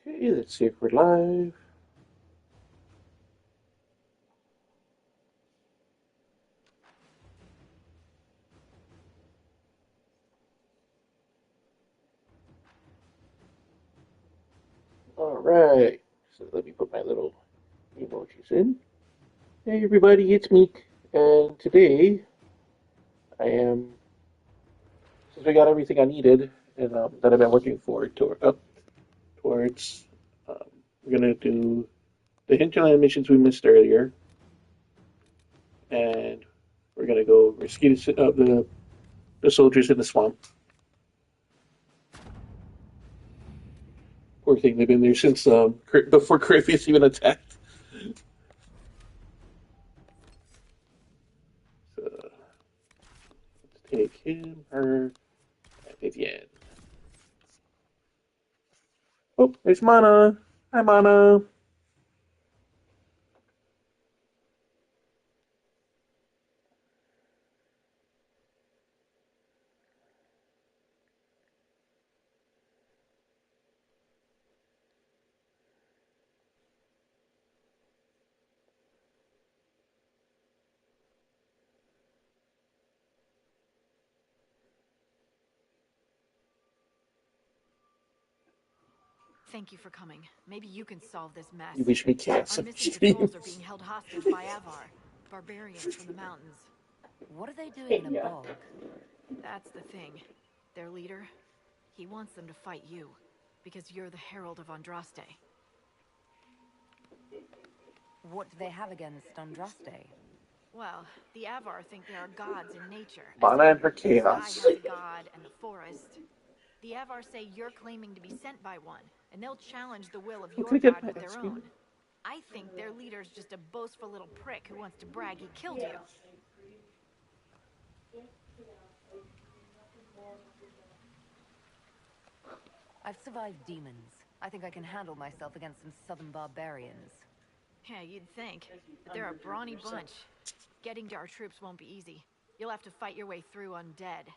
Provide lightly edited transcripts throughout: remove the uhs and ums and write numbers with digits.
Okay, let's see if we're live. Alright, so let me put my little emojis in. Hey everybody, it's Meek, and today I am, since we got everything I needed and that I've been working for up towards, um, we're gonna do the Hinterland missions we missed earlier, and we're gonna go rescue the soldiers in the swamp. Poor thing, they've been there since before Cravius even attacked. So let's take him, her, and Vivienne. Oh, there's Mana. Hi, Mana. Thank you for coming. Maybe you can solve this mess. You wish me Our cancer. missing patrols are being held hostage by Avar, barbarians from the mountains. What are they doing in a Yeah. bog? That's the thing. Their leader, he wants them to fight you, because you're the Herald of Andraste. What do they have against Andraste? Well, the Avar think there are gods in nature. As Mana in, and her the sky chaos. has a god and the forest. The Avar say you're claiming to be sent by one, and they'll challenge the will of Who your can I get god my with their ice cream? own. I think their leader's just a boastful little prick who wants to brag he killed you. I've survived demons. I think I can handle myself against some southern barbarians. Yeah, you'd think. But they're a brawny bunch. Getting to our troops won't be easy. You'll have to fight your way through undead.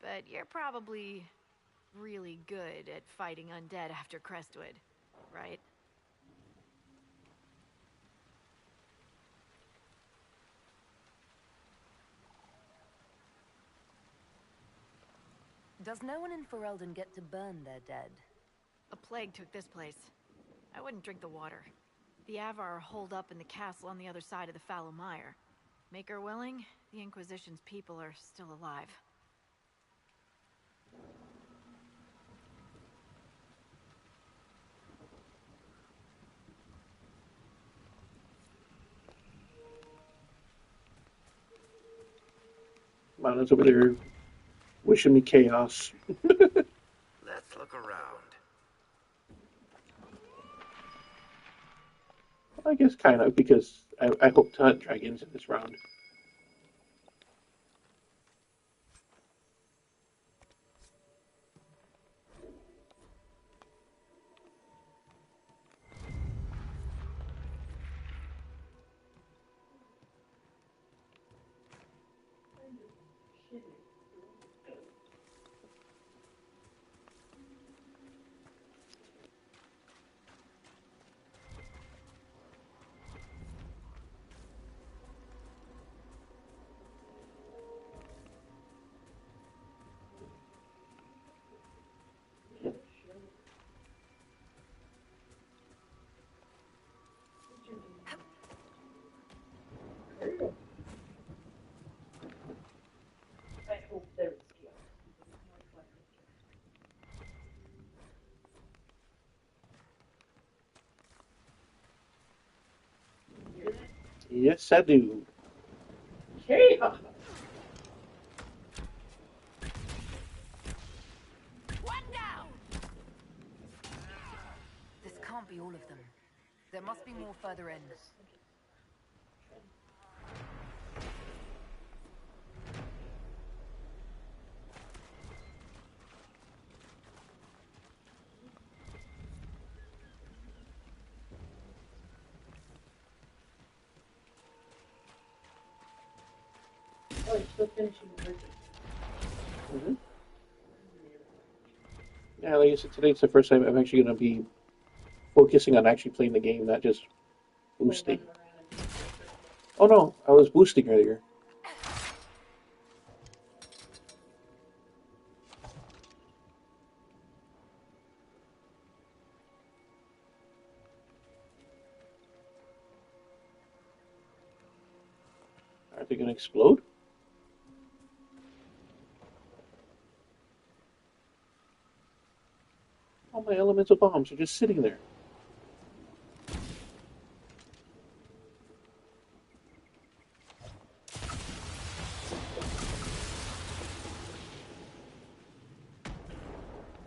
But you're probably really good at fighting undead after Crestwood, right? Does no one in Ferelden get to burn their dead? A plague took this place. I wouldn't drink the water. The Avar are holed up in the castle on the other side of the fallow mire. Make her willing, the Inquisition's people are still alive. Mana's over there wishing me chaos. Let's look around. I guess kind of, because I hope to hunt dragons in this round. Yes, I do. Chaos. One down! This can't be all of them. There must be more further in. Mm-hmm. Yeah, like I said, today's the first time I'm actually going to be focusing on actually playing the game, not just boosting. Oh no, I was boosting earlier. Are they going to explode? All my elemental bombs are just sitting there.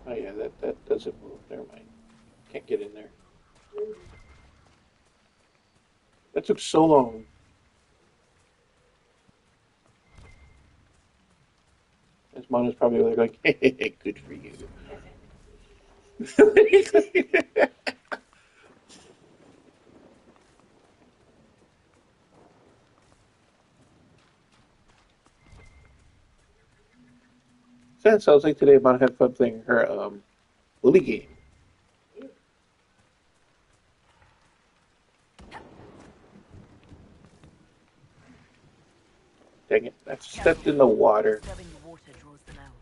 Oh yeah, that doesn't move. Never mind. Can't get in there. That took so long. His mom is probably there going, hey, good for you. That sounds like today Mom had fun playing her bully game. Dang it, I stepped in the water. Disturbing the water draws them out.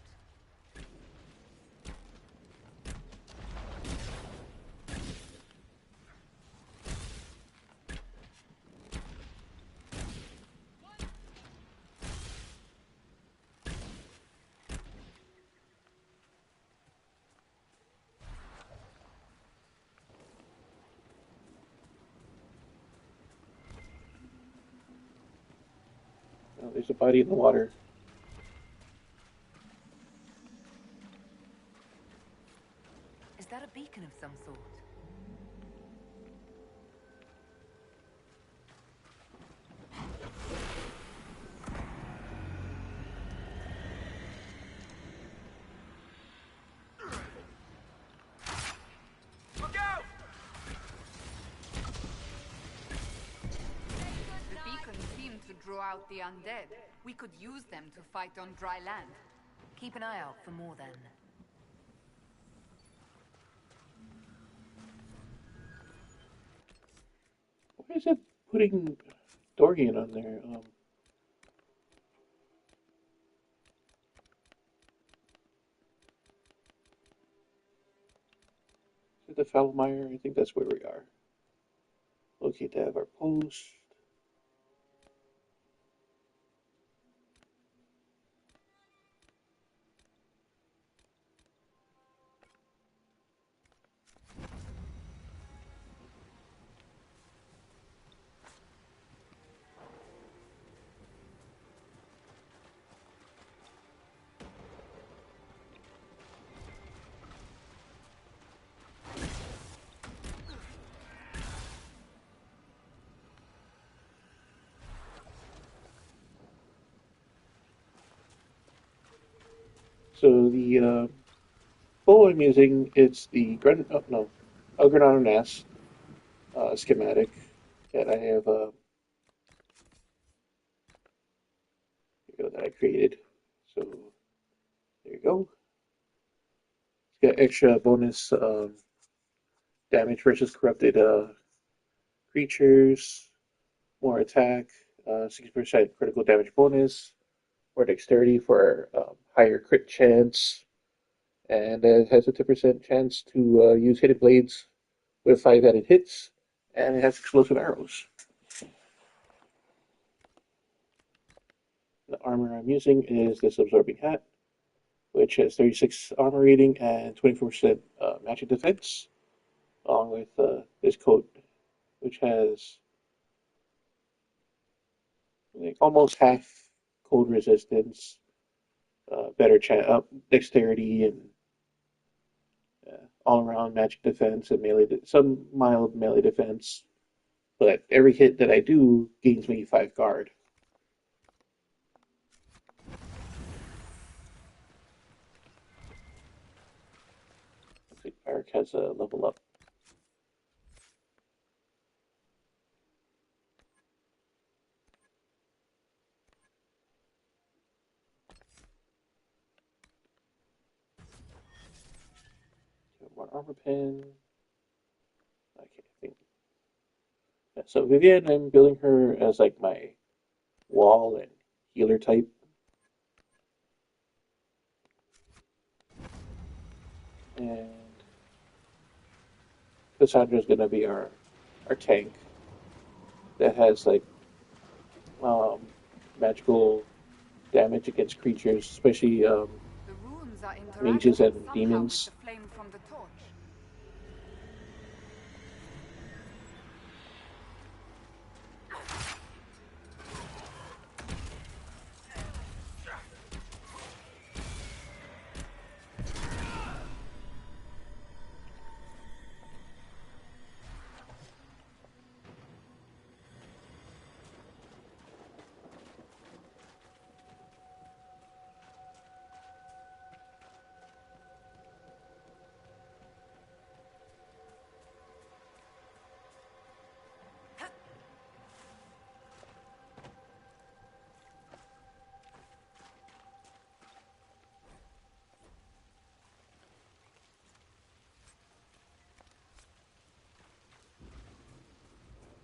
Oh, there's a body in the water. Is that a beacon of some sort? Look out! The beacon seemed to draw out the undead. We could use them to fight on dry land. Keep an eye out for more then. Why is it putting Dorian on there? Is it the Falmire? I think that's where we are. Locate to have our post. So the bowl I'm using, it's the Elgranado Nest schematic that I have that I created. So there you go. It's got extra bonus damage versus corrupted creatures, more attack, 60% critical damage bonus, more dexterity for higher crit chance, and it has a 10% chance to use hidden blades with 5 added hits, and it has explosive arrows. The armor I'm using is this absorbing hat, which has 36 armor rating and 24% magic defense, along with this coat, which has like almost half cold resistance, better dexterity, and all around magic defense and some mild melee defense. But every hit that I do gains me 5 guard. Looks like Eric has a level up. One armor pen. Okay, I think. Yeah, so Vivian, I'm building her as like my wall and healer type. And Cassandra's gonna be our tank that has like um, magical damage against creatures, especially The runes are mages interacting and somehow with demons. the flame from the torch.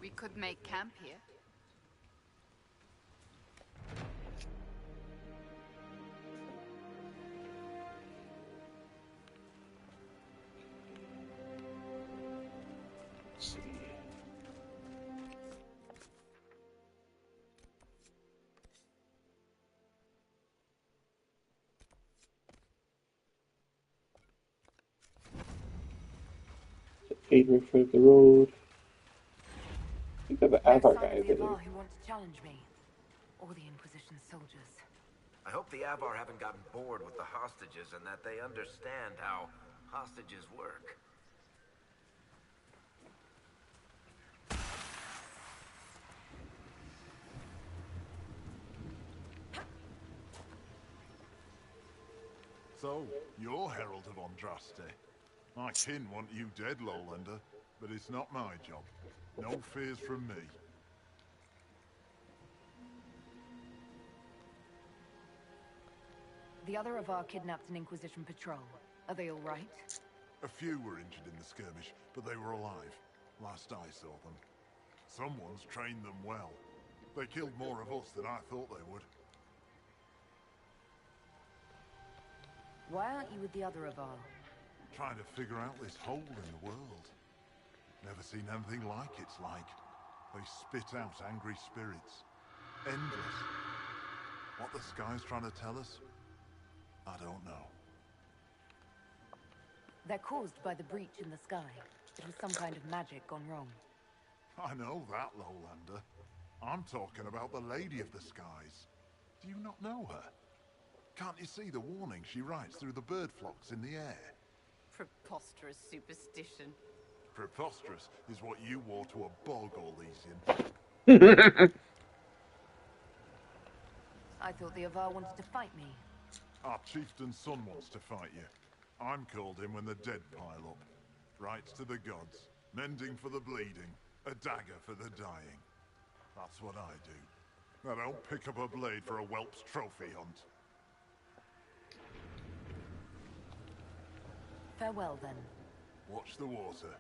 We could make camp here. Let's see. Aid for the road. I think I have an No Avar sign guy of the over there. Avar who want to challenge me. Or the Inquisition soldiers. I hope the Avar haven't gotten bored with the hostages and that they understand how hostages work. So, you're Herald of Andraste. My kin want you dead, Lowlander, but it's not my job. No fears from me. The other Avar kidnapped an Inquisition patrol. Are they all right? A few were injured in the skirmish, but they were alive. Last I saw them. Someone's trained them well. They killed more of us than I thought they would. Why aren't you with the other Avar? Trying to figure out this hole in the world. Never seen anything like it's like. They spit out angry spirits. Endless. What the sky's trying to tell us? I don't know. They're caused by the breach in the sky. It was some kind of magic gone wrong. I know that, Lowlander. I'm talking about the Lady of the Skies. Do you not know her? Can't you see the warning she writes through the bird flocks in the air? Preposterous superstition. Preposterous is what you wore to a bog all these years. I thought the Avar wanted to fight me. Our chieftain's son wants to fight you. I'm called in when the dead pile up. Rites to the gods, mending for the bleeding, a dagger for the dying. That's what I do. I don't pick up a blade for a whelp's trophy hunt. Farewell, then. Watch the water.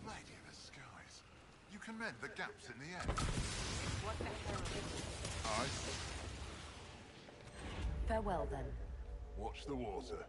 Lady of the Skies, you can mend the gaps in the air. What the hell? Aye. Farewell, then. Watch the water.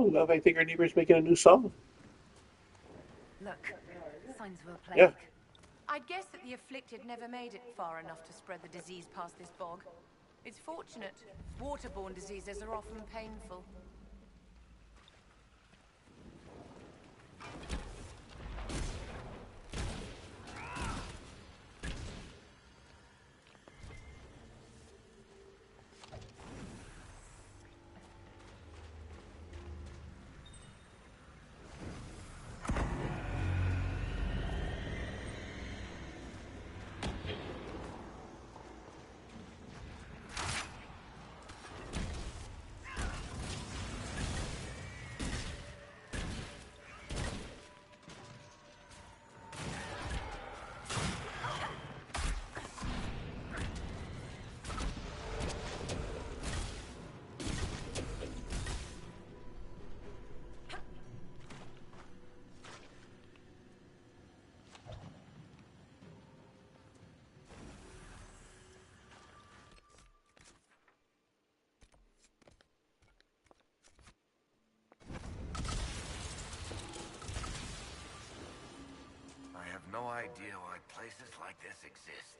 Oh, I think our neighbor's making a new song. Look, signs of a plague. Yeah. I'd guess that the afflicted never made it far enough to spread the disease past this bog. It's fortunate. Waterborne diseases are often painful. I have no idea why places like this exist.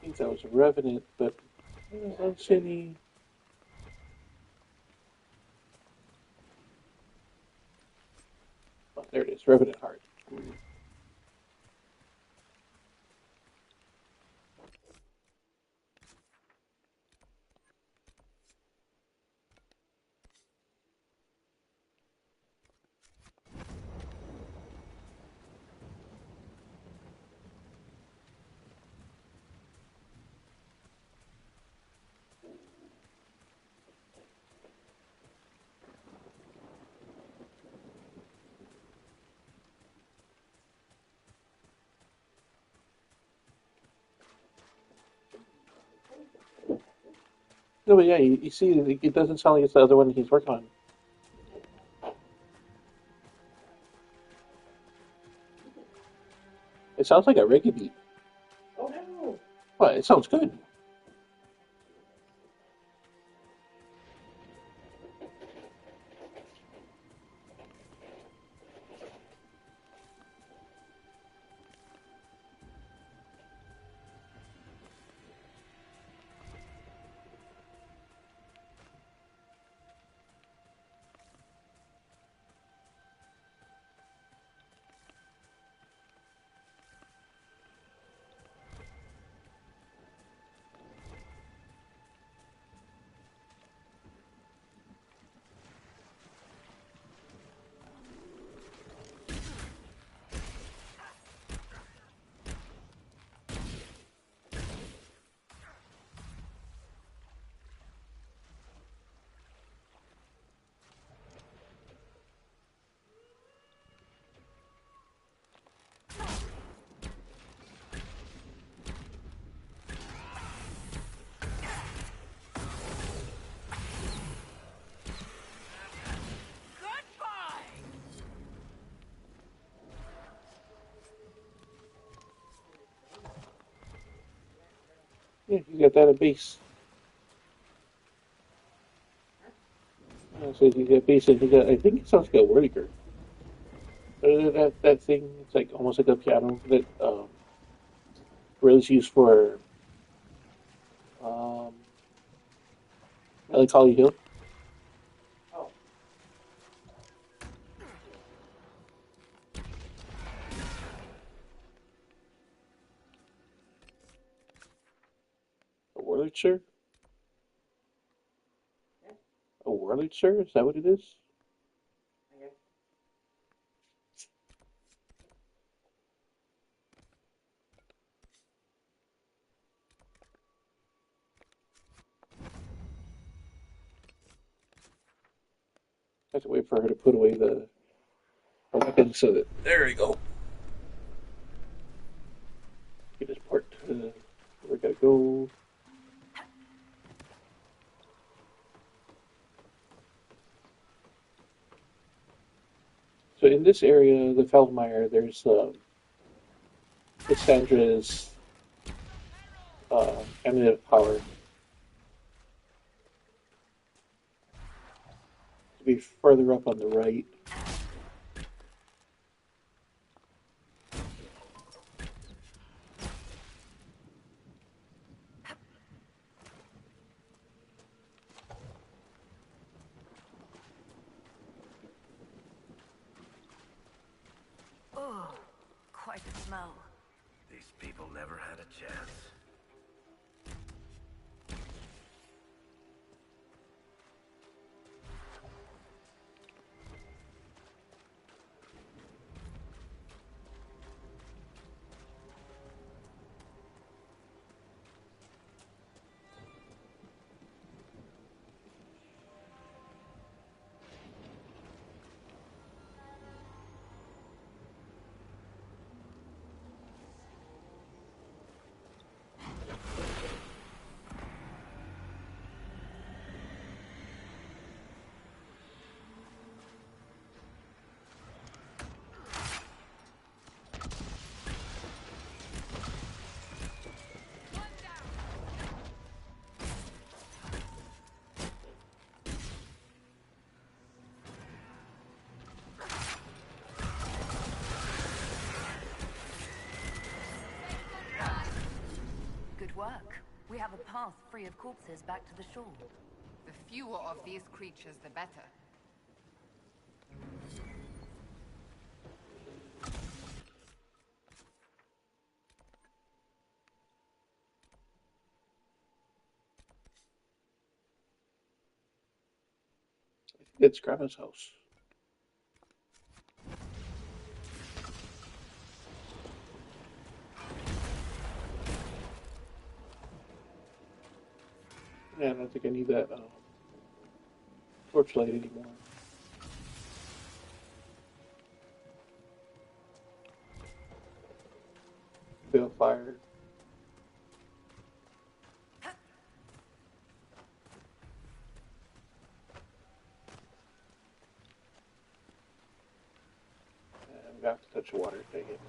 I think that was a revenant, but I don't see any. Oh, there it is, revenant heart. No, but yeah, you see, it doesn't sound like it's the other one he's working on. It sounds like a reggae beat. Oh no! Well, it sounds good. Yeah, you got that at base. So you got base and you got, I think it sounds like a whirligig. That thing, it's like almost like a piano that really is used for um, Melancholy Hill. A Wurlitzer? A Wurlitzer? Is that what it is? I have to wait for her to put away the weapon so that. There we go. Get this part. Where we gotta go. So in this area, the Feldmire, there's Cassandra's eminent power to be further up on the right. Oh, quite a smell. These people never had a chance. Good work. We have a path free of corpses back to the shore. The fewer of these creatures, the better. It's Grandma's house. Yeah, I don't think I need that torchlight anymore. Balefire. I'm gonna have to touch the water. Dang it.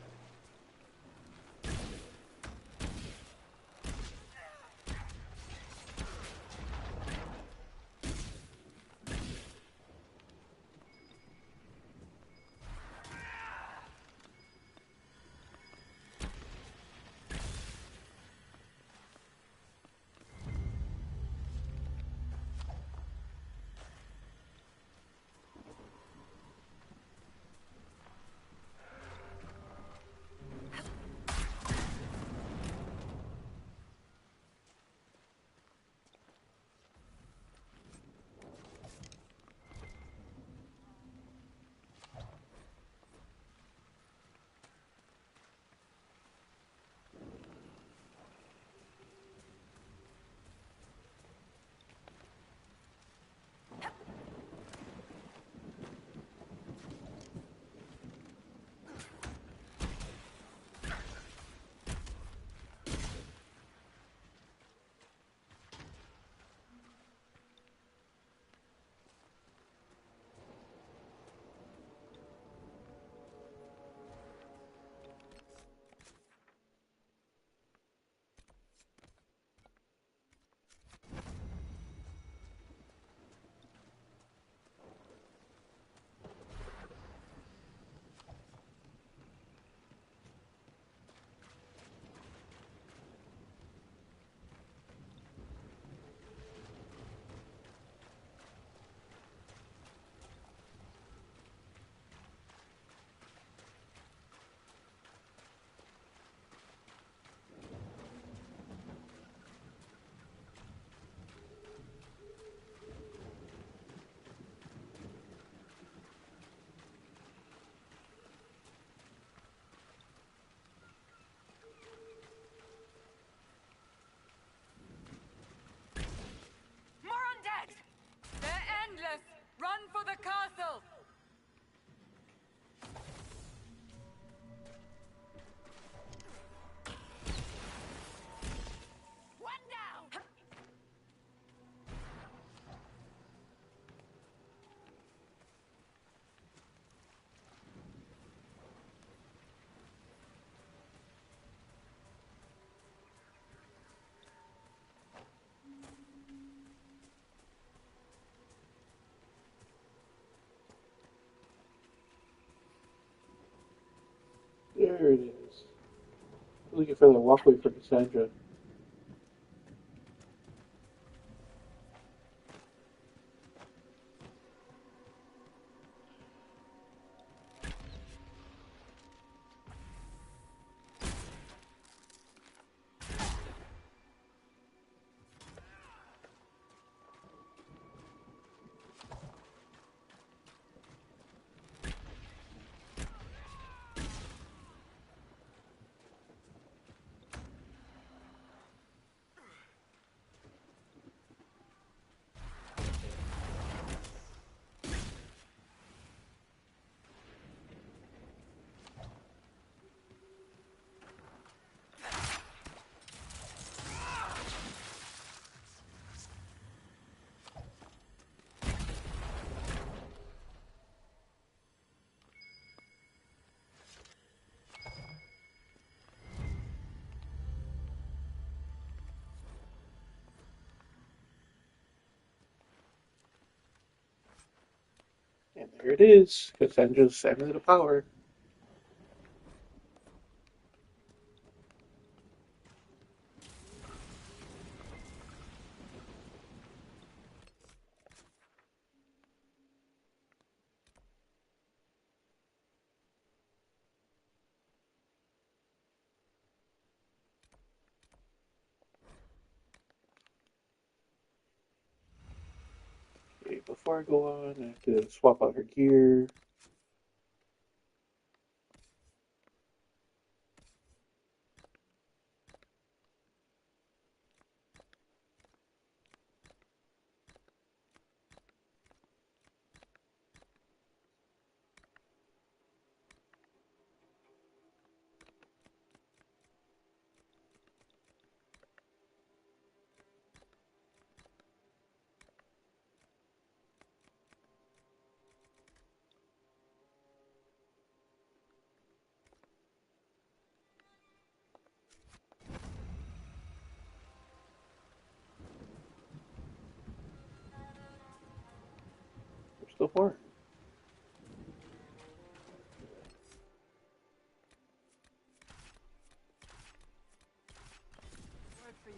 There it is. Looking for the walkway for Cassandra. And there it is, Cassandra's Amulet of Power. Okay, before I go on, I have to swap out her gear. There's still more. Word for you.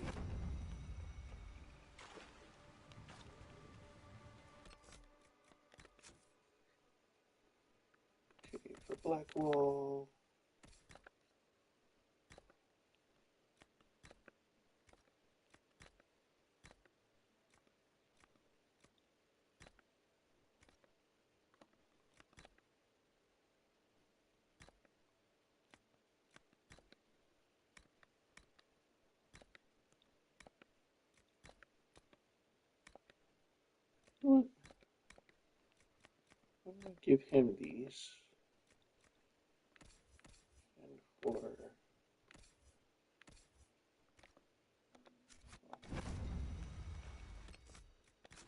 Okay, for Blackwall. What? I'm gonna give him these. And for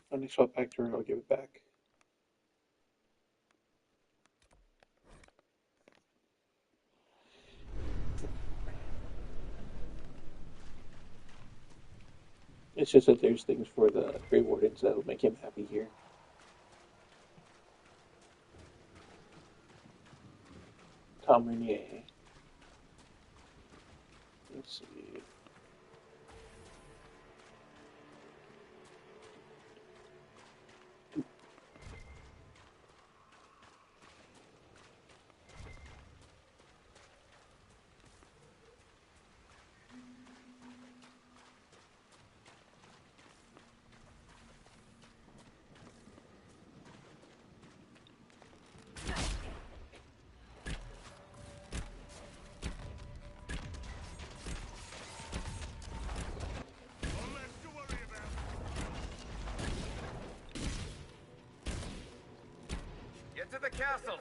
when I swap back to her, I'll give it back. It's just that there's things for the Grey Wardens that'll make him happy here. Tom Renier. Let's see. Get to the castle!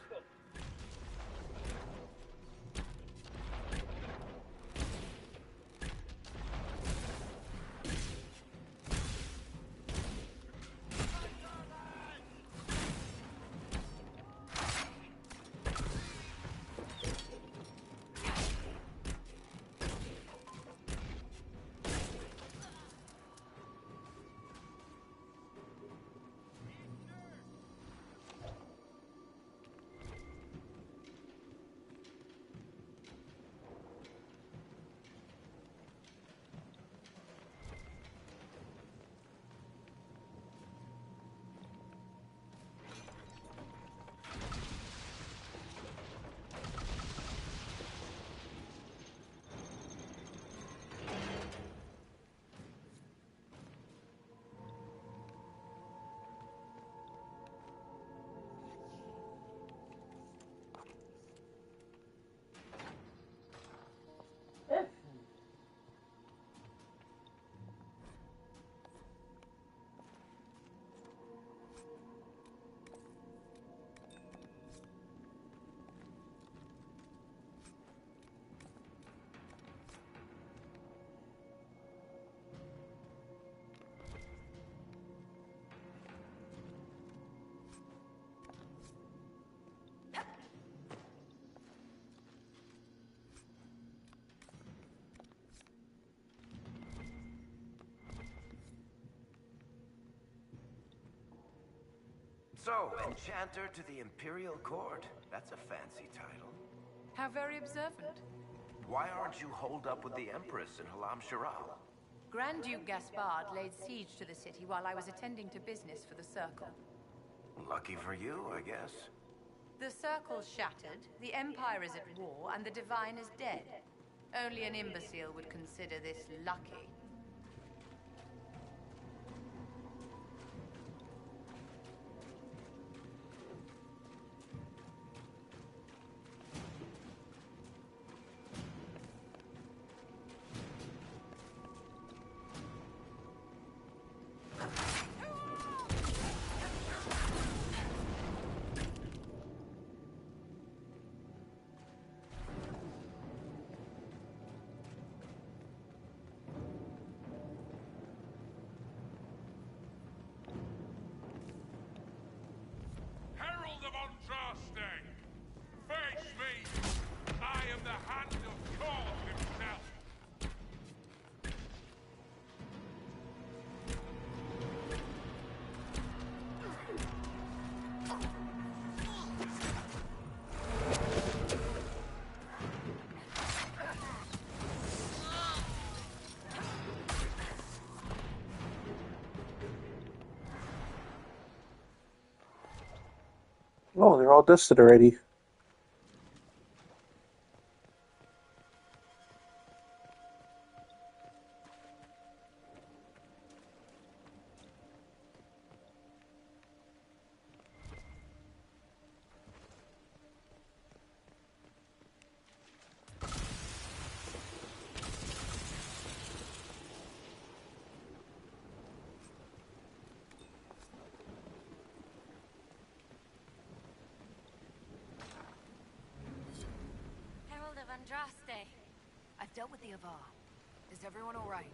So, Enchanter to the Imperial Court. That's a fancy title. How very observant. Why aren't you holed up with the Empress in Halam Shiral? Grand Duke Gaspard laid siege to the city while I was attending to business for the Circle. Lucky for you, I guess. The Circle's shattered, the Empire is at war, and the Divine is dead. Only an imbecile would consider this lucky. Herald of Andraste! Face me! I am the hand of God himself! Oh, they're all dusted already. Herald of Andraste. I've dealt with the Avar. Is everyone all right?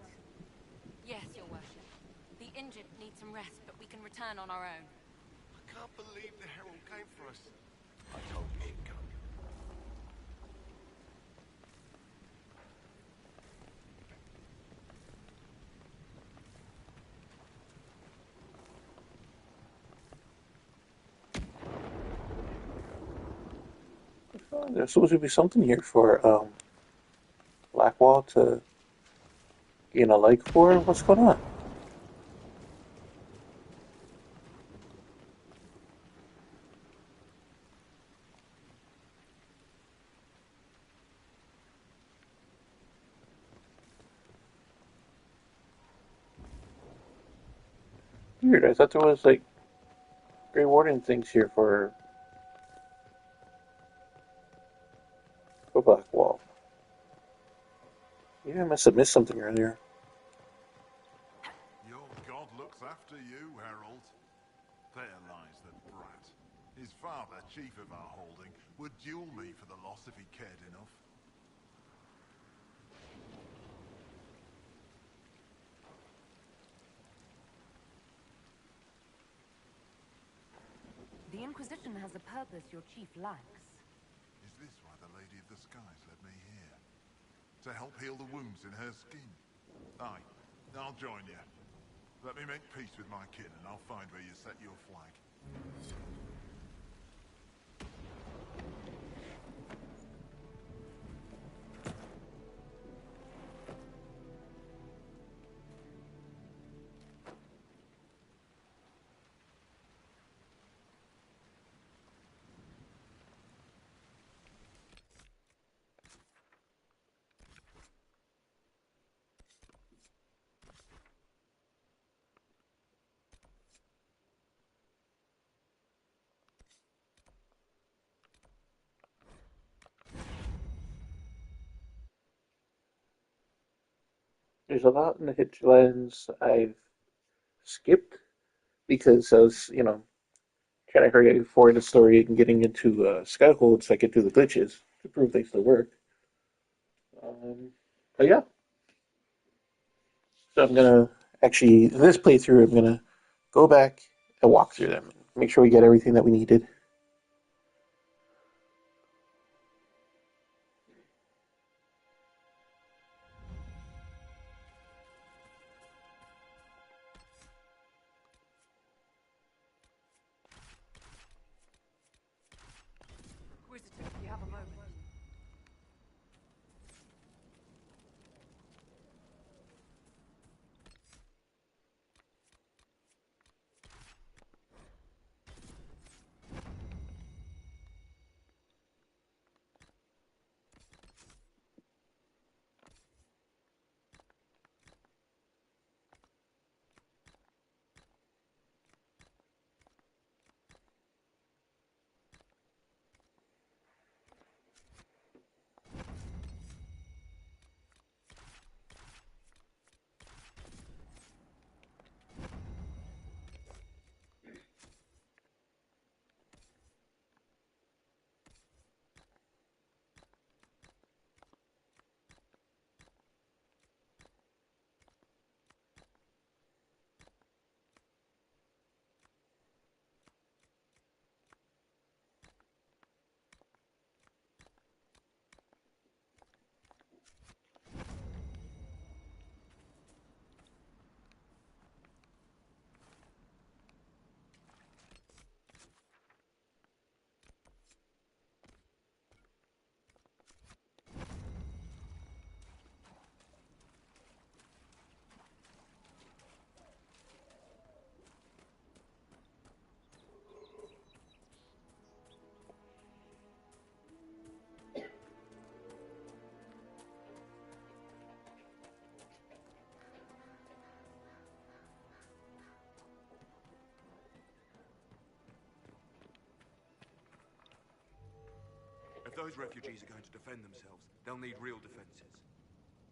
Yes, Your Worship. The injured need some rest, but we can return on our own. I can't believe the Herald came for us. I told you she'd come. There's supposed to be something here for Blackwall to gain a like for. What's going on? Weird. I thought there was like Grey Warden things here for Blackwall. Yeah, I must have missed something earlier. Your god looks after you, Herald. There lies the brat. His father, chief of our holding, would duel me for the loss if he cared enough. The Inquisition has a purpose your chief lacks. Is this why the Lady of the Skies led me here? To help heal the wounds in her skin? Aye, I'll join you. Let me make peace with my kin and I'll find where you set your flag. There's a lot in the Hinterlands I've skipped because I was, trying to hurry forward the story and getting into Skyhold so I could do the glitches to prove they still work. But yeah, so I'm gonna actually in this playthrough I'm gonna go back and walk through them, make sure we get everything that we needed. those refugees are going to defend themselves, they'll need real defenses.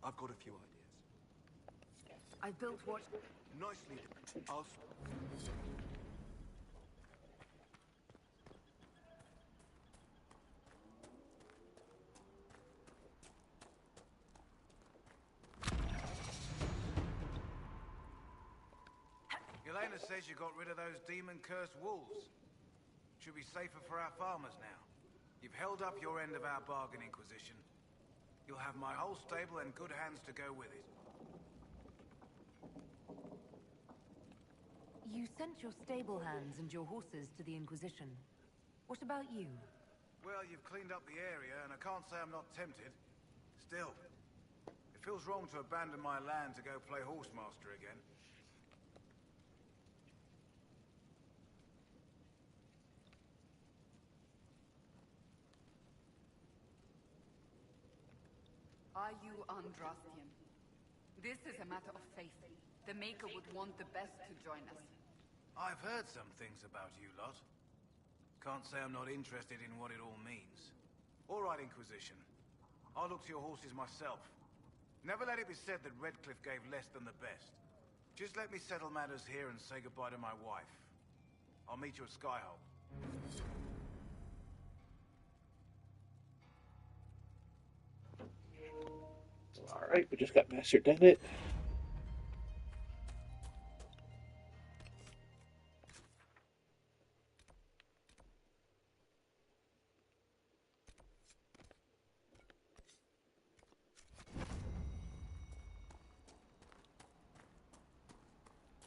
I've got a few ideas. I built what... Nicely done. I'll... Elena says you got rid of those demon-cursed wolves. Should be safer for our farmers now. You've held up your end of our bargain, Inquisition. You'll have my whole stable and good hands to go with it. You sent your stable hands and your horses to the Inquisition. What about you? Well, you've cleaned up the area, and I can't say I'm not tempted. Still, it feels wrong to abandon my land to go play horsemaster again. Are you Andrastian? This is a matter of faith. The Maker would want the best to join us. I've heard some things about you lot. Can't say I'm not interested in what it all means. All right, Inquisition. I'll look to your horses myself. Never let it be said that Redcliffe gave less than the best. Just let me settle matters here and say goodbye to my wife. I'll meet you at Skyhold. Alright, we just got Master Dennett.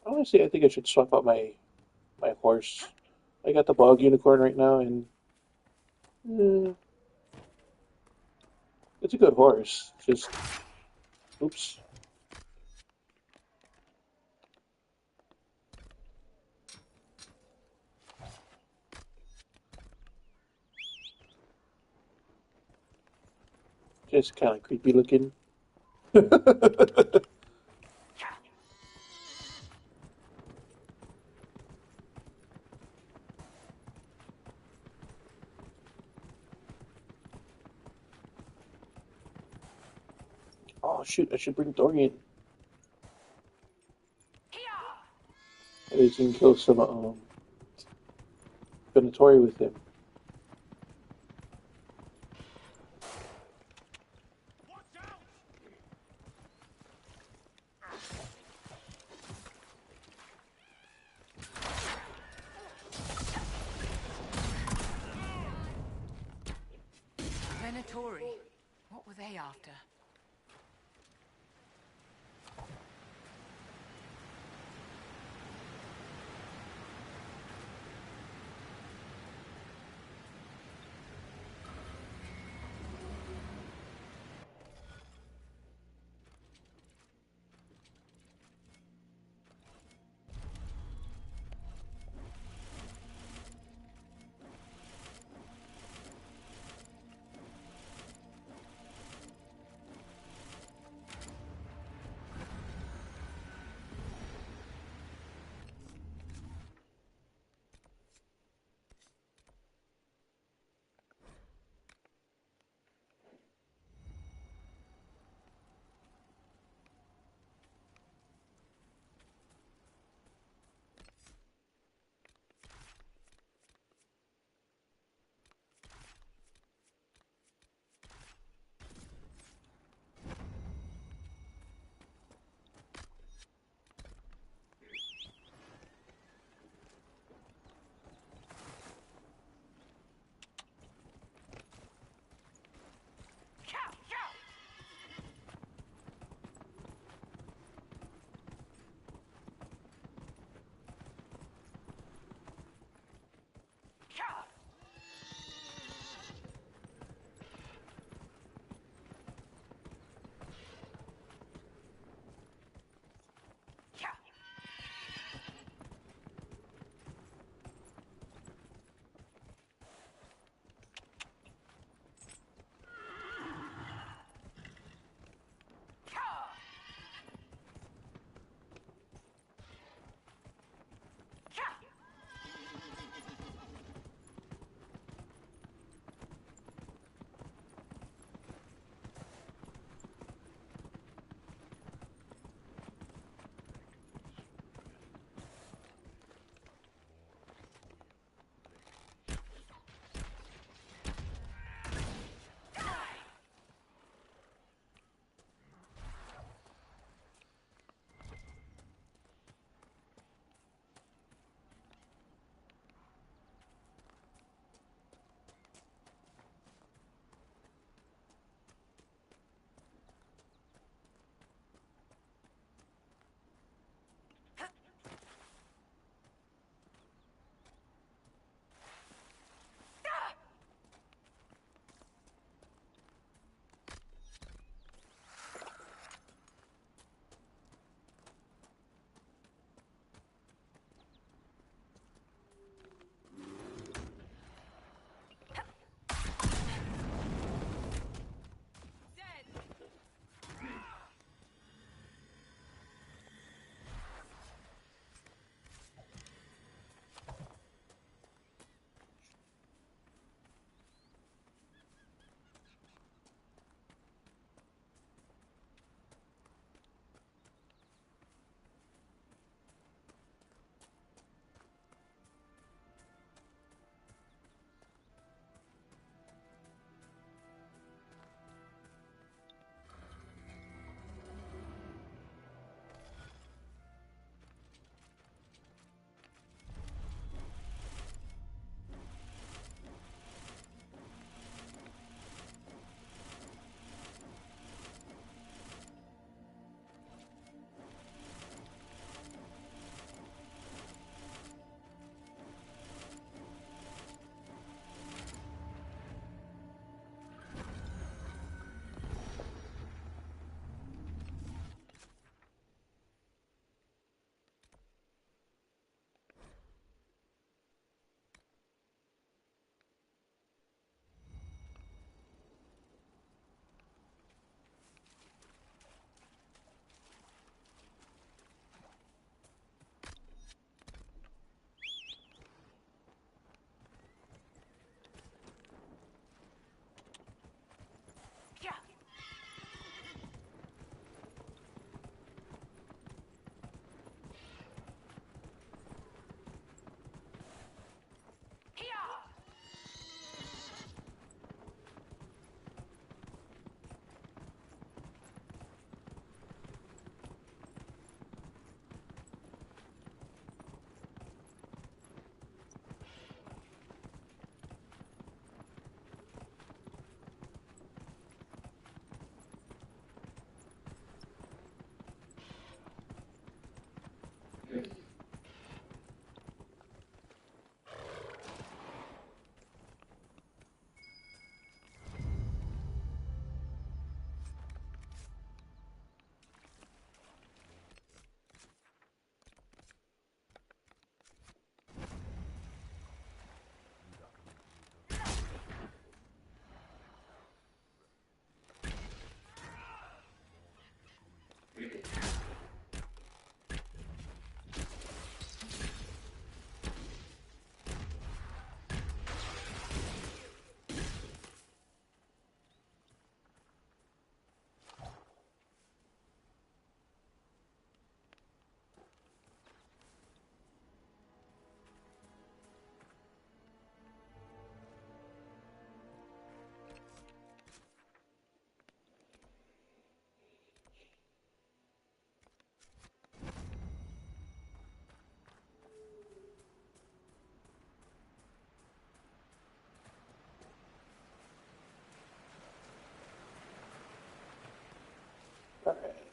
Honestly, I think I should swap out my horse. I got the Bog Unicorn right now, and it's a good horse. Just, oops. Just kind of creepy looking. Oh shoot, I should bring Dorian. Maybe he can kill some Venatori with him. Venatori? What were they after?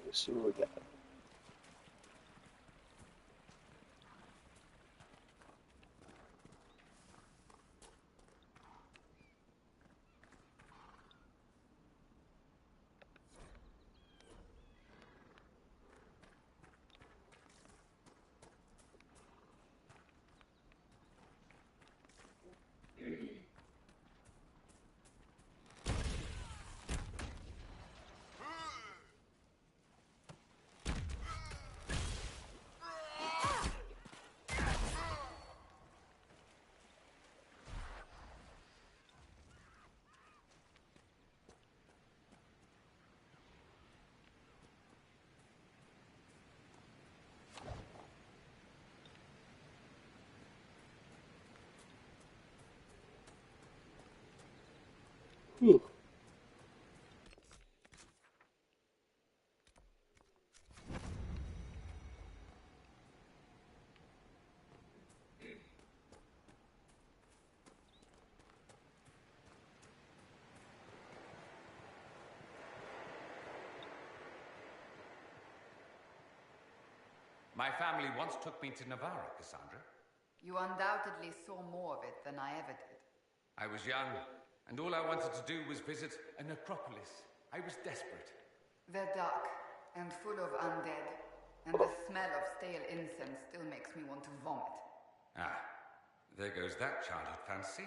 Let's see what we got. Whew. My family once took me to Navarra, Cassandra. You undoubtedly saw more of it than I ever did. I was young, and all I wanted to do was visit a necropolis. I was desperate. They're dark and full of undead, and the smell of stale incense still makes me want to vomit. Ah, there goes that childhood fantasy.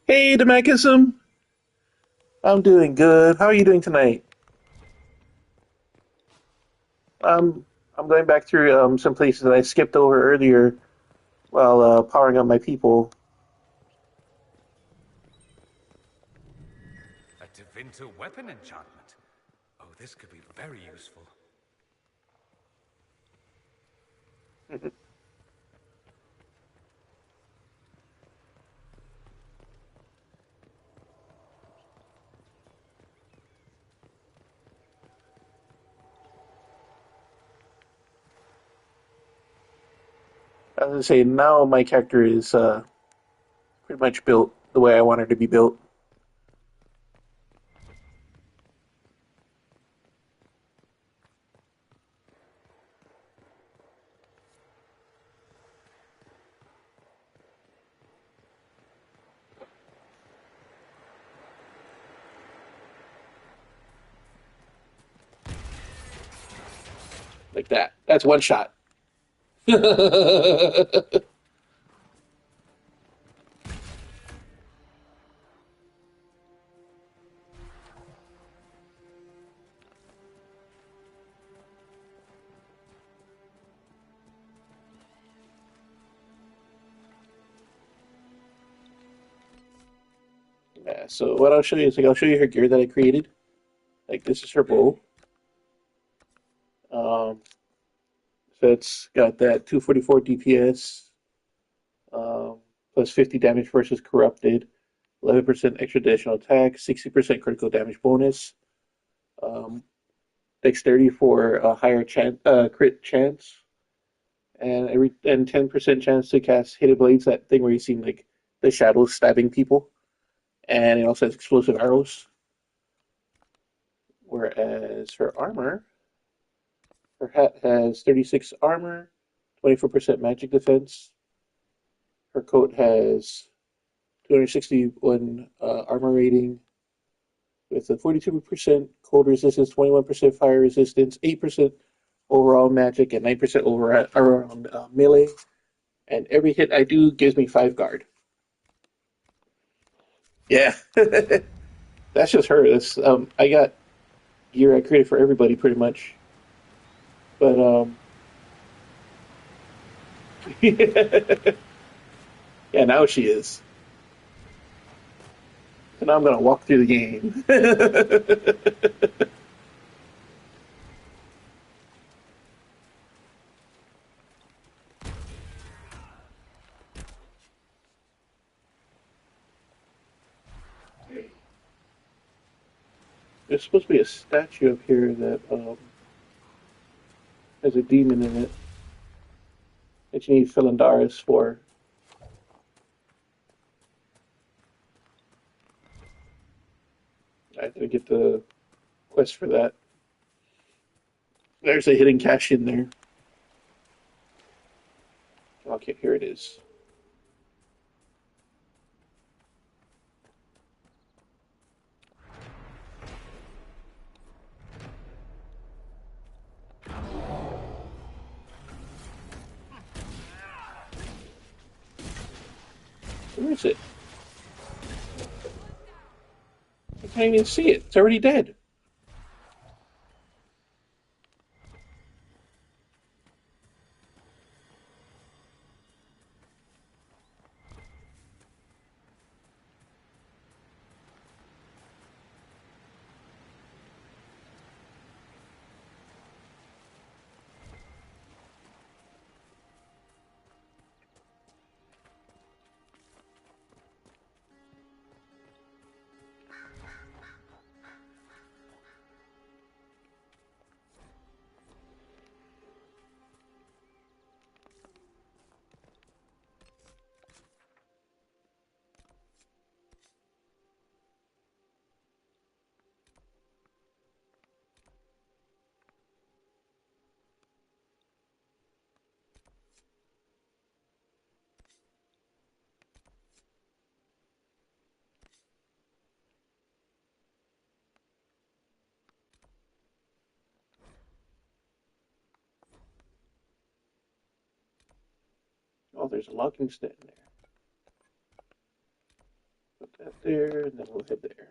Hey, Demecism. I'm doing good. How are you doing tonight? I'm going back through some places that I skipped over earlier while powering up my people. A Tevinter weapon enchantment. Oh, this could be very useful. As I say, now my character is pretty much built the way I want her to be built. Like that. That's one shot. Yeah, so what I'll show you is I'll show you her gear that I created. Like this is her bow. Um, so it's got that 244 DPS, plus 50 damage versus corrupted, 11% extra additional attack, 60% critical damage bonus, um, dexterity for a higher crit chance, and 10% chance to cast hidden blades. That thing where you see like the shadows stabbing people, and it also has explosive arrows. Whereas her armor, her hat has 36 armor, 24% magic defense. Her coat has 261 armor rating with a 42% cold resistance, 21% fire resistance, 8% overall magic, and 9% overall around melee. And every hit I do gives me 5 guard. Yeah, that's just her. That's I got gear I created for everybody pretty much. But yeah, now she is. So now I'm gonna walk through the game. There's supposed to be a statue up here that has a demon in it that you need Philandaris for. I didn't get the quest for that. There's a hidden cache in there. Okay, here it is. Where is it? I can't even see it. It's already dead. Oh, there's a logging stand there. Put that there, and then we'll head there.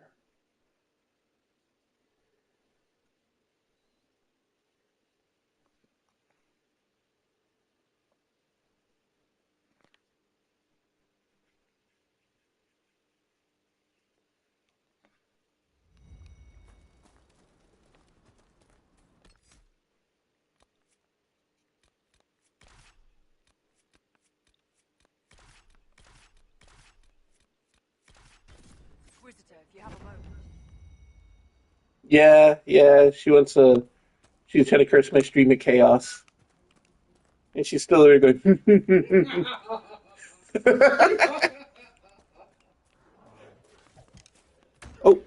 Inquisitor, if you have a moment. Yeah, she wants to. She's trying to curse my stream of chaos. And she's still there going. Oh,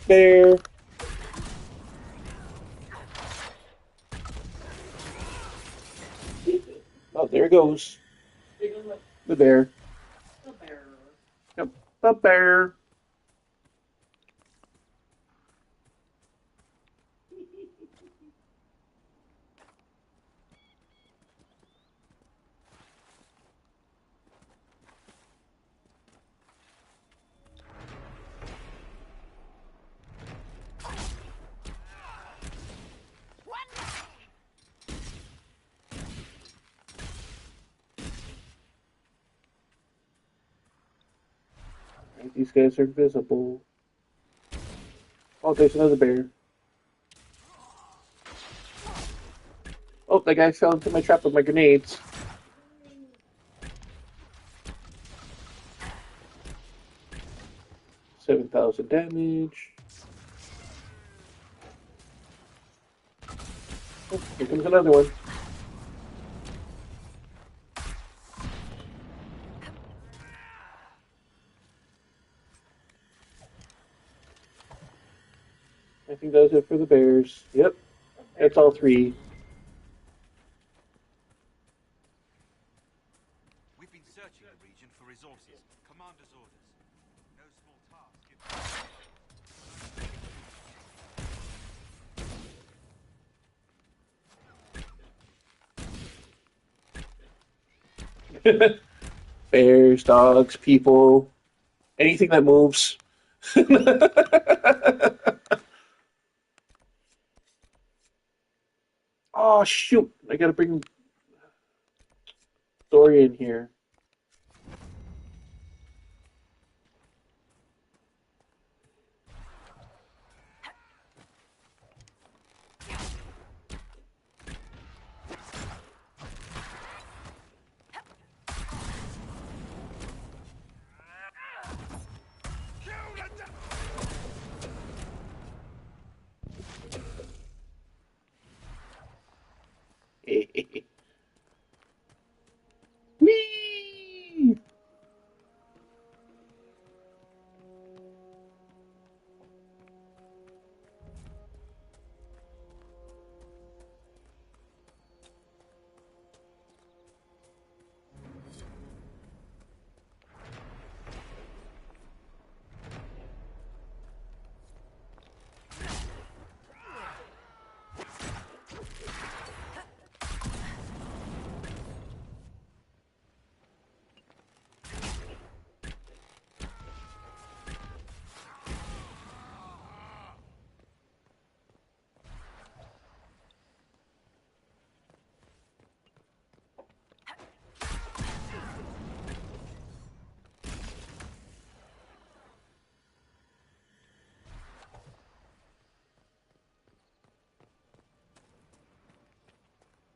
bear. Oh, there it goes. The bear. Yep, the bear. Right, these guys are invisible. Oh, there's another bear. Oh, that guy fell into my trap with my grenades. 10,000 damage. Oh, here comes another one. I think that was it for the bears. Yep, that's all three. We've been searching the region for resources. Commander's orders. No small task. Bears, dogs, people, anything that moves. Oh shoot! I gotta bring Dory in here. Whee!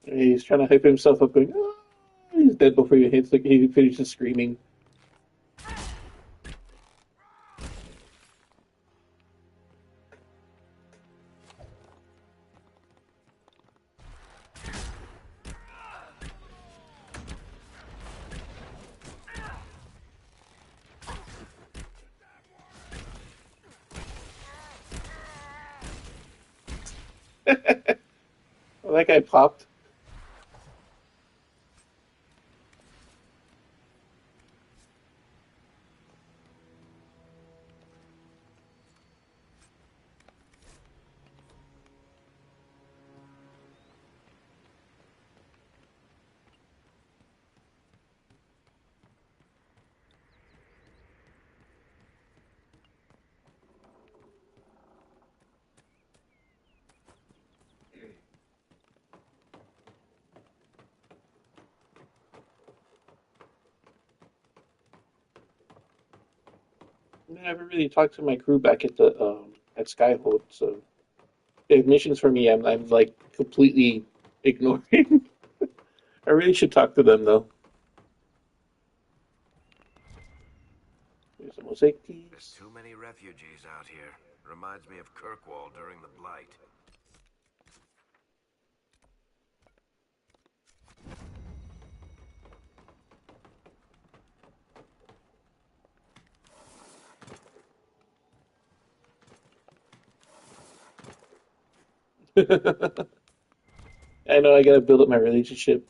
He's trying to hype himself up, going, "Oh, he's dead before he finishes screaming." Well, that guy popped. I never really talked to my crew back at the at Skyhold, so they have missions for me. I'm like completely ignoring. I really should talk to them though. There's a mosaic There's piece. too many refugees out here. Reminds me of Kirkwall during the Blight. I know I gotta build up my relationship.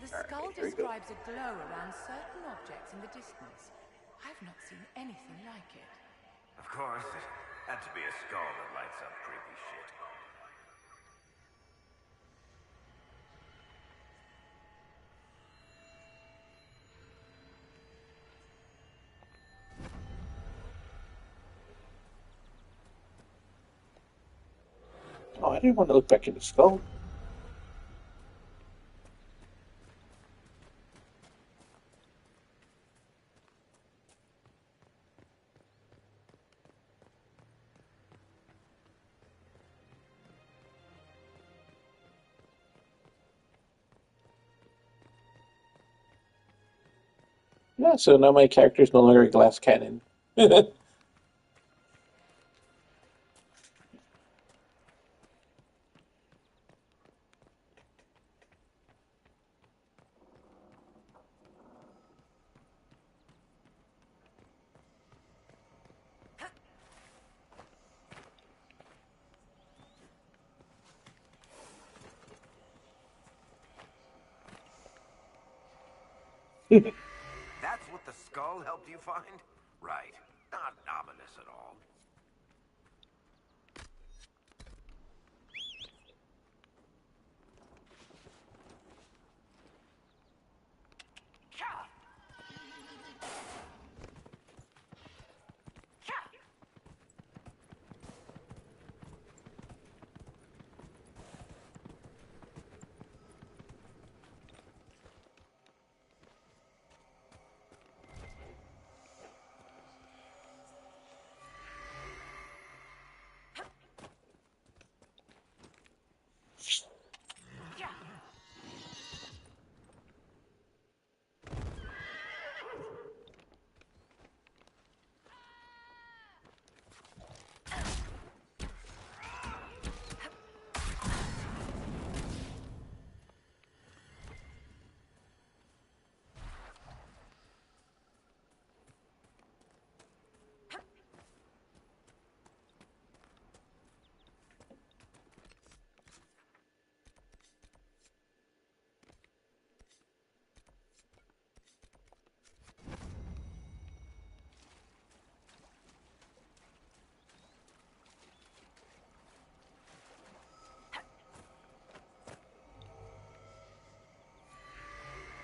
The Alright, skull here we go. describes a glow around certain objects in the distance. I've not seen anything like it. Of course, it had to be a skull that lights up creepy shit. Oh, I didn't want to look back in the skull. Yeah, so now my character's no longer a glass cannon. That's what the skull helped you find? Right. Not ominous at all.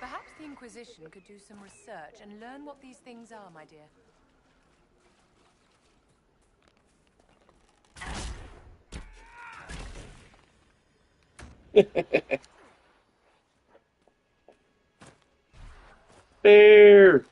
Perhaps the Inquisition could do some research and learn what these things are, my dear. There!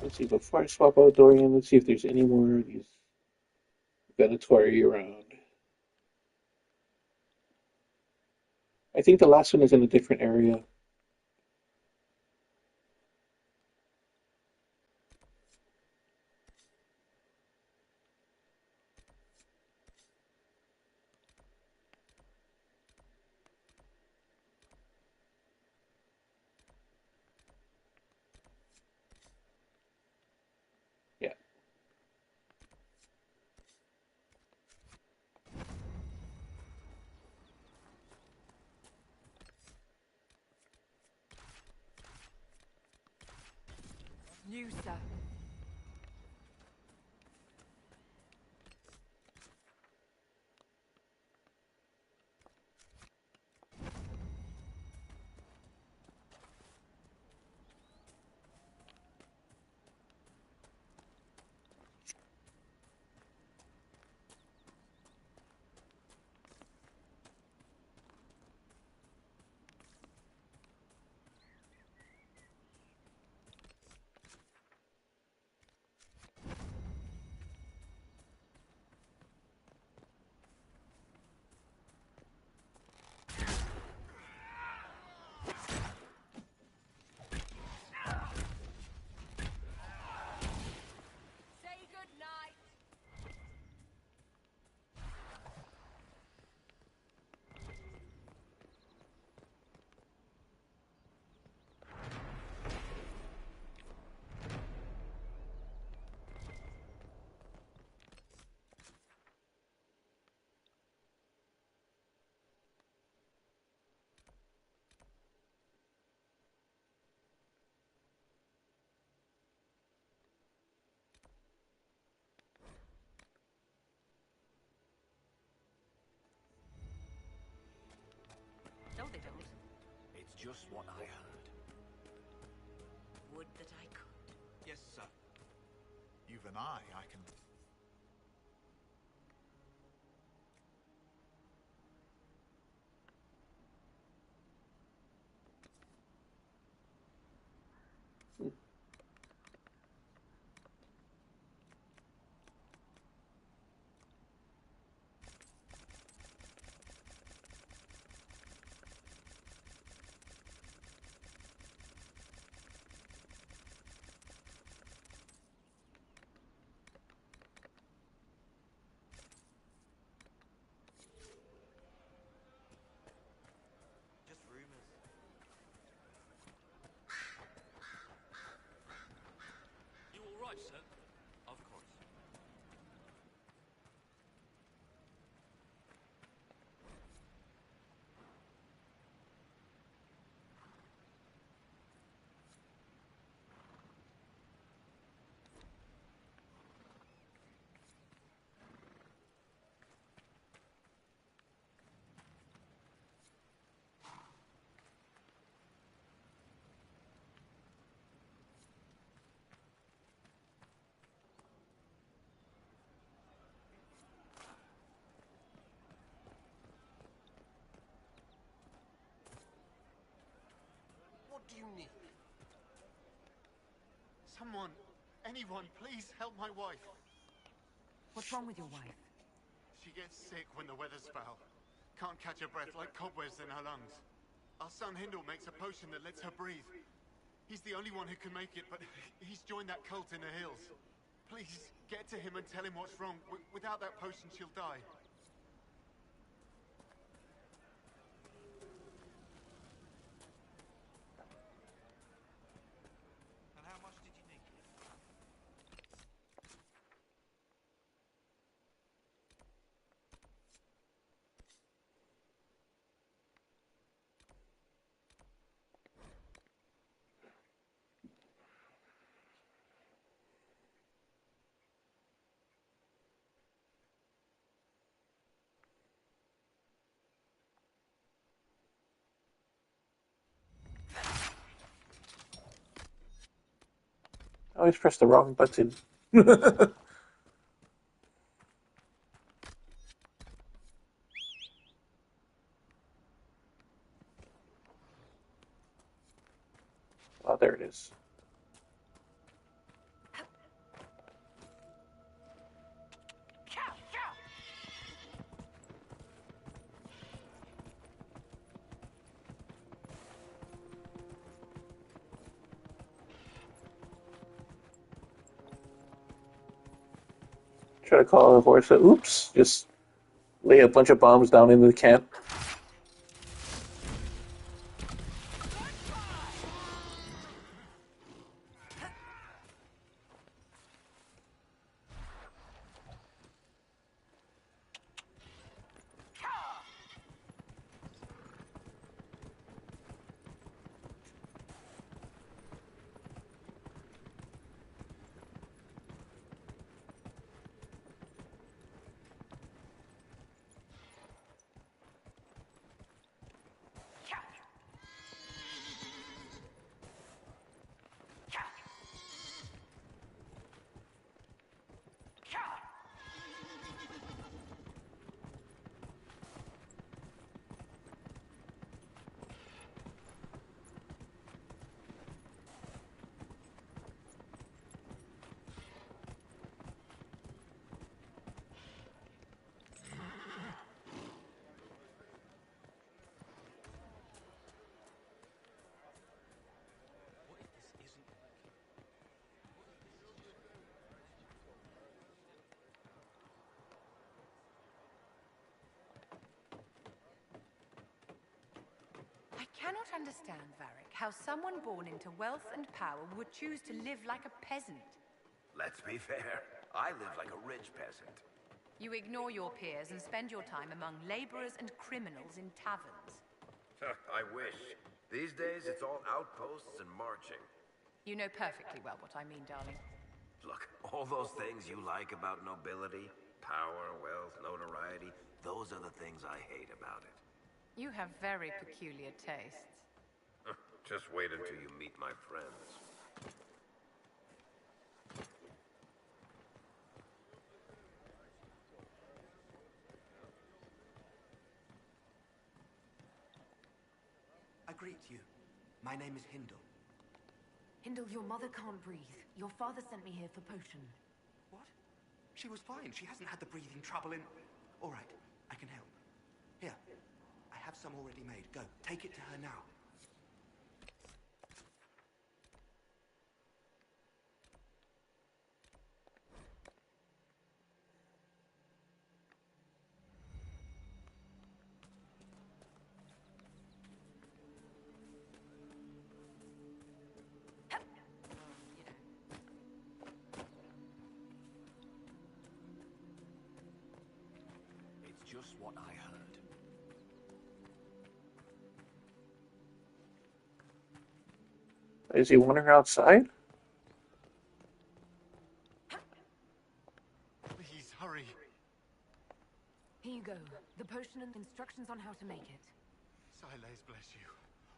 Let's see, before I swap out Dorian, let's see if there's any more of these Venatori around. I think the last one is in a different area. Yeah. You, sir. No, they don't. It's just what I heard. Would that I could. Yes, sir. Even I can... Just rumors. You all right, sir? Of course. What do you need? Someone, anyone, please help my wife. What's wrong with your wife? She gets sick when the weather's foul. Can't catch her breath like cobwebs in her lungs. Our son Hindle makes a potion that lets her breathe. He's the only one who can make it, but he's joined that cult in the hills. Please, get to him and tell him what's wrong. Without that potion, she'll die. And how much did you need? I always press the wrong button. Oh, there it is. Try to call a horse. Oops! Just lay a bunch of bombs down into the camp. I cannot understand, Varric, how someone born into wealth and power would choose to live like a peasant. Let's be fair. I live like a rich peasant. You ignore your peers and spend your time among laborers and criminals in taverns. I wish. These days, it's all outposts and marching. You know perfectly well what I mean, darling. Look, all those things you like about nobility, power, wealth, notoriety, those are the things I hate about it. You have very peculiar tastes. Just wait until you meet my friends. I greet you. My name is Hindle. Hindle, your mother can't breathe. Your father sent me here for potion. What? She was fine. She hasn't had the breathing trouble in... All right, I can help. Here, I have some already made. Go, take it to her now. It's just what I heard. Is he wandering outside? Please, hurry. Here you go. The potion and instructions on how to make it. Siles bless you.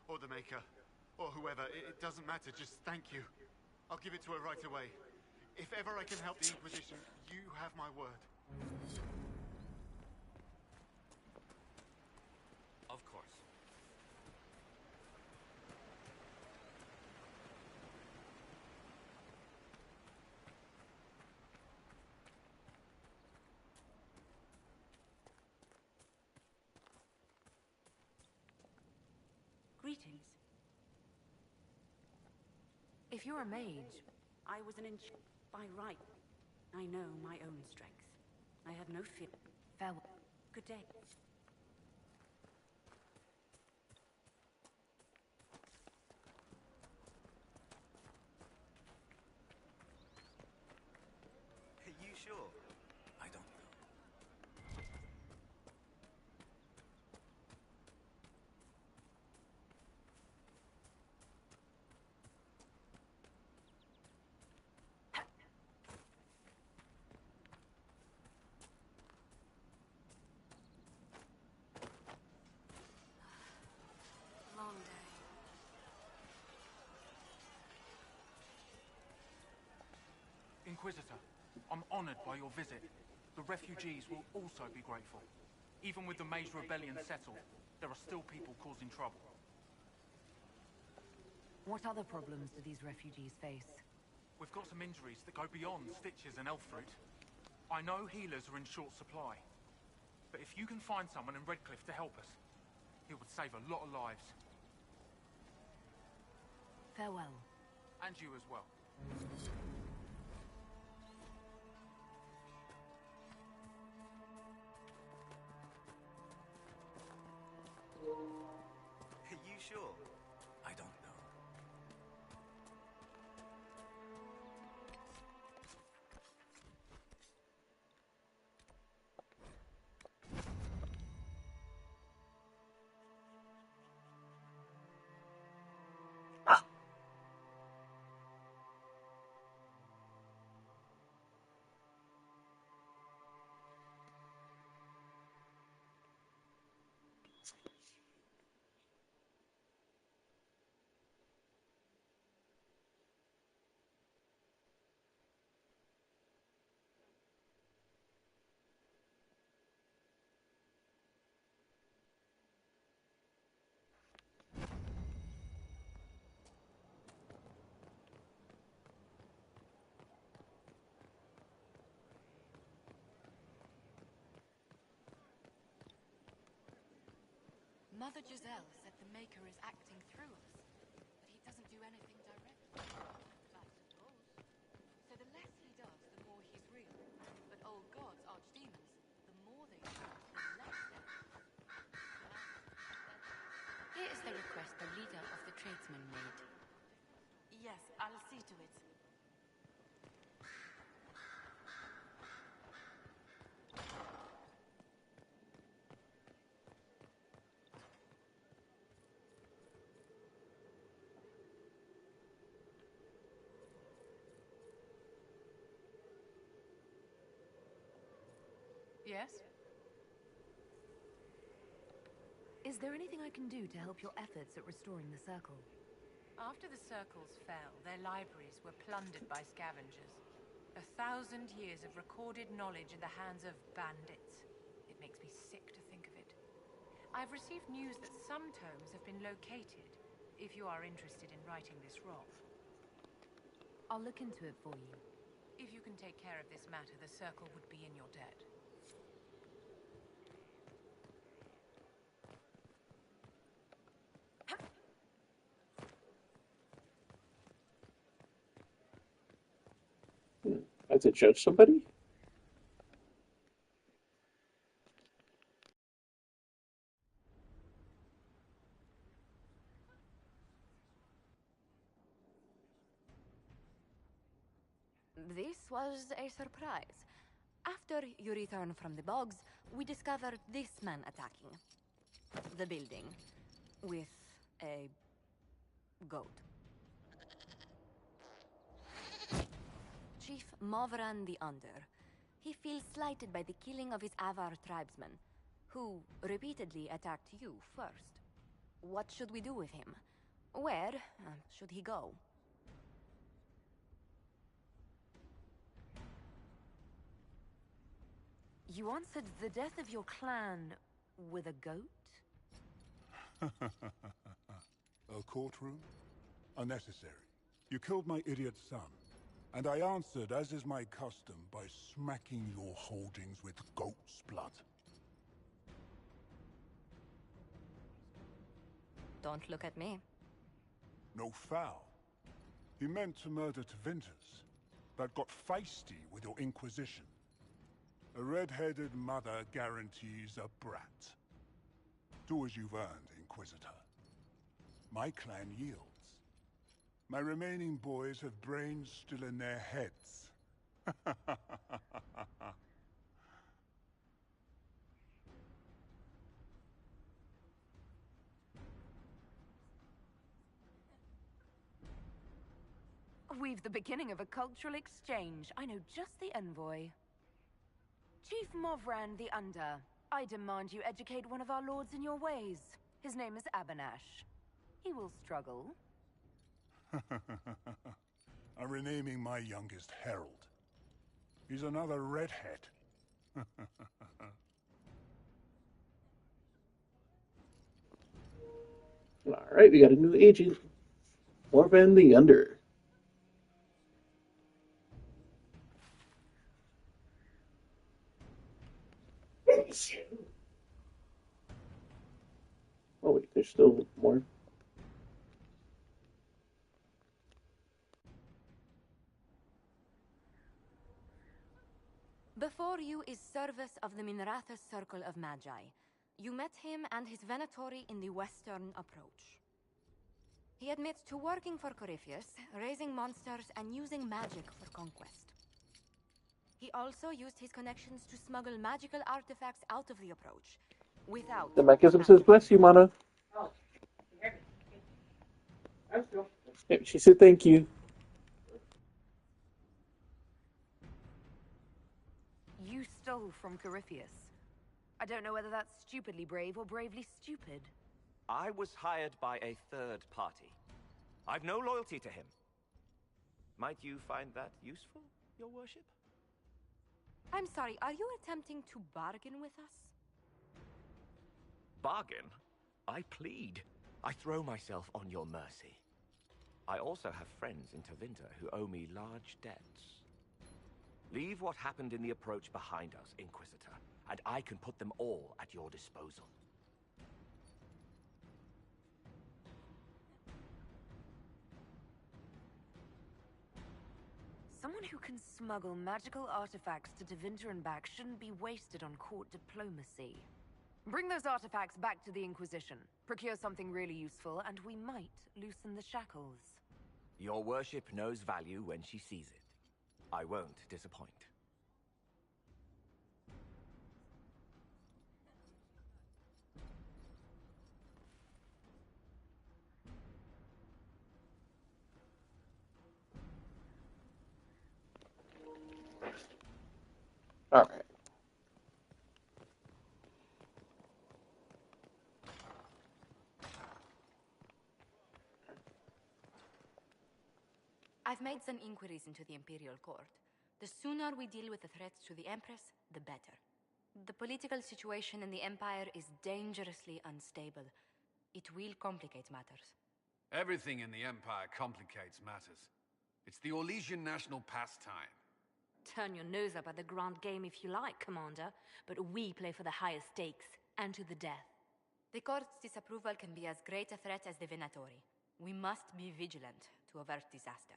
Or the Maker. Or whoever. It doesn't matter. Just thank you. I'll give it to her right away. If ever I can help the Inquisition, you have my word. Of course. Greetings. If you're a mage... I was an by right. I know my own strength. I have no fear. Farewell. Good day. Are you sure? I don't know. Long day. Inquisitor, I'm honored by your visit. The refugees will also be grateful. Even with the Mage Rebellion settled, there are still people causing trouble. What other problems do these refugees face? We've got some injuries that go beyond stitches and elf fruit. I know healers are in short supply, but if you can find someone in Redcliffe to help us, it would save a lot of lives. Farewell. And you as well. Mother Giselle said the Maker is acting through us, but he doesn't do anything directly. I suppose. So the less he does, the more he's real. But old gods, archdemons, the more they do, the less they do. Here is the request the leader of the tradesmen made. Yes, I'll see to it. Yes? Is there anything I can do to help your efforts at restoring the Circle? After the Circles fell, their libraries were plundered by scavengers. 1,000 years of recorded knowledge in the hands of bandits. It makes me sick to think of it. I've received news that some tomes have been located, if you are interested in righting this wrong. I'll look into it for you. If you can take care of this matter, the Circle would be in your debt. I have to judge somebody? This was a surprise. After you return from the bogs, we discovered this man attacking the building with a goat. Chief Movran the Under. He feels slighted by the killing of his Avar tribesmen, who repeatedly attacked you first. What should we do with him? Where should he go? You answered the death of your clan with a goat? A courtroom? Unnecessary. You killed my idiot son, and I answered, as is my custom, by smacking your holdings with goat's blood. Don't look at me. No foul. He meant to murder Tevinters, but got feisty with your Inquisition. A red-headed mother guarantees a brat. Do as you've earned, Inquisitor. My clan yields. My remaining boys have brains still in their heads. We've the beginning of a cultural exchange. I know just the envoy. Chief Movran the Under, I demand you educate one of our lords in your ways. His name is Abanash. He will struggle. I'm renaming my youngest Herald. He's another redhead. Alright, we got a new agent. Morvan the Under. Oh wait, there's still more. Before you is Service of the Minrathous Circle of Magi. You met him and his Venatori in the Western Approach. He admits to working for Corypheus, raising monsters, and using magic for conquest. He also used his connections to smuggle magical artifacts out of the Approach, without... The mechanism says, bless you, Mana. Yeah, she said thank you. You stole from Corypheus. I don't know whether that's stupidly brave or bravely stupid. I was hired by a third party. I've no loyalty to him. Might you find that useful, your worship? I'm sorry, are you attempting to bargain with us? Bargain? I plead. I throw myself on your mercy. I also have friends in Tevinter who owe me large debts. Leave what happened in the approach behind us, Inquisitor, and I can put them all at your disposal. Anyone who can smuggle magical artifacts to Tevinter and back shouldn't be wasted on court diplomacy. Bring those artifacts back to the Inquisition, procure something really useful, and we might loosen the shackles. Your worship knows value when she sees it. I won't disappoint. All right. I've made some inquiries into the Imperial Court. The sooner we deal with the threats to the Empress, the better. The political situation in the Empire is dangerously unstable. It will complicate matters. Everything in the Empire complicates matters. It's the Orlesian national pastime. Turn your nose up at the grand game if you like, Commander, but we play for the highest stakes, and to the death. The Court's disapproval can be as great a threat as the Venatori. We must be vigilant to avert disaster.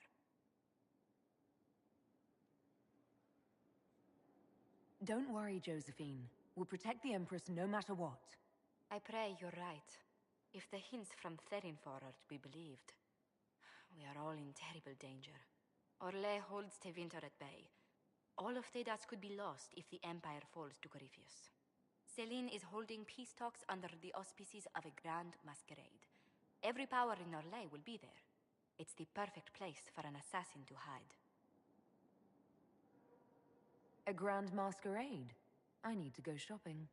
Don't worry, Josephine. We'll protect the Empress no matter what. I pray you're right. If the hints from Therinfor are to be believed, we are all in terrible danger. Orlais holds Tevinter at bay. All of Tedas could be lost if the Empire falls to Corypheus. Celine is holding peace talks under the auspices of a grand masquerade. Every power in Orlais will be there. It's the perfect place for an assassin to hide. A grand masquerade? I need to go shopping.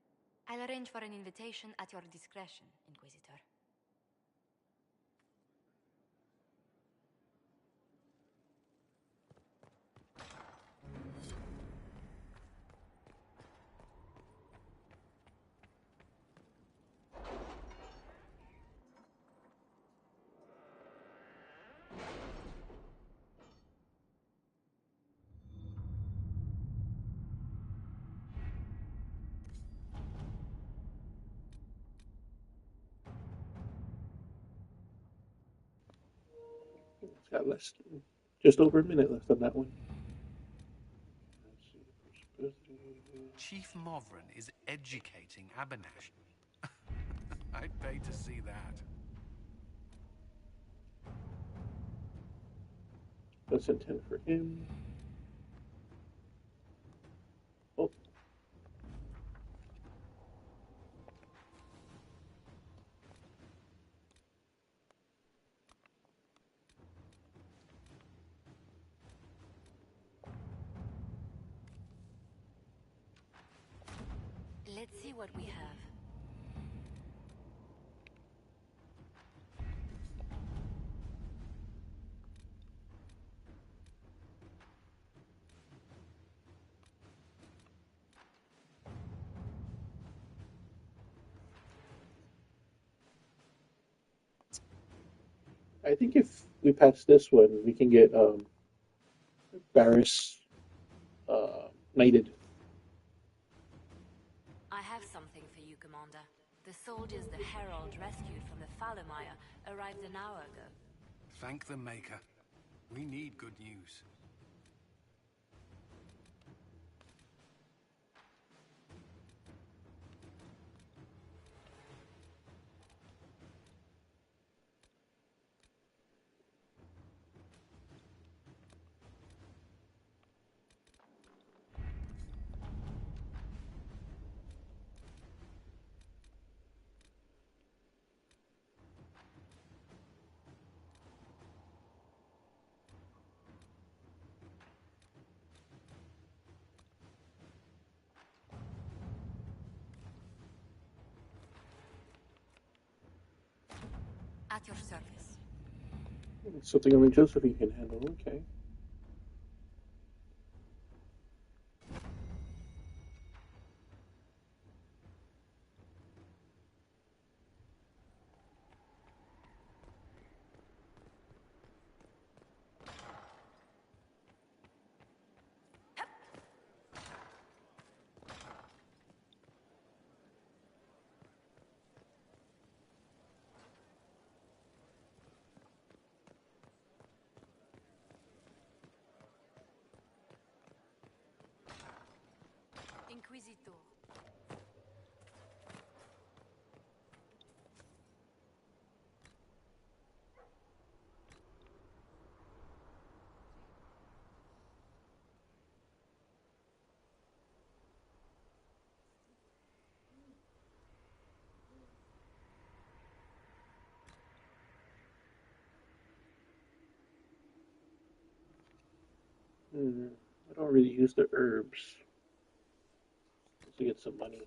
I'll arrange for an invitation at your discretion, Inquisitor. It's got just over a minute left on that one. Chief Movrin is educating Abanash. I'd pay to see that. Let's intend for him. Oh. Let's see what we have. I think if we pass this one, we can get Barris knighted. I have something for you, Commander. The soldiers the Herald rescued from the Fallermire arrived an hour ago. Thank the Maker. We need good news. At your service. Something only Josephine can handle. Okay. Inquisitor. I don't really use the herbs. Just to get some money.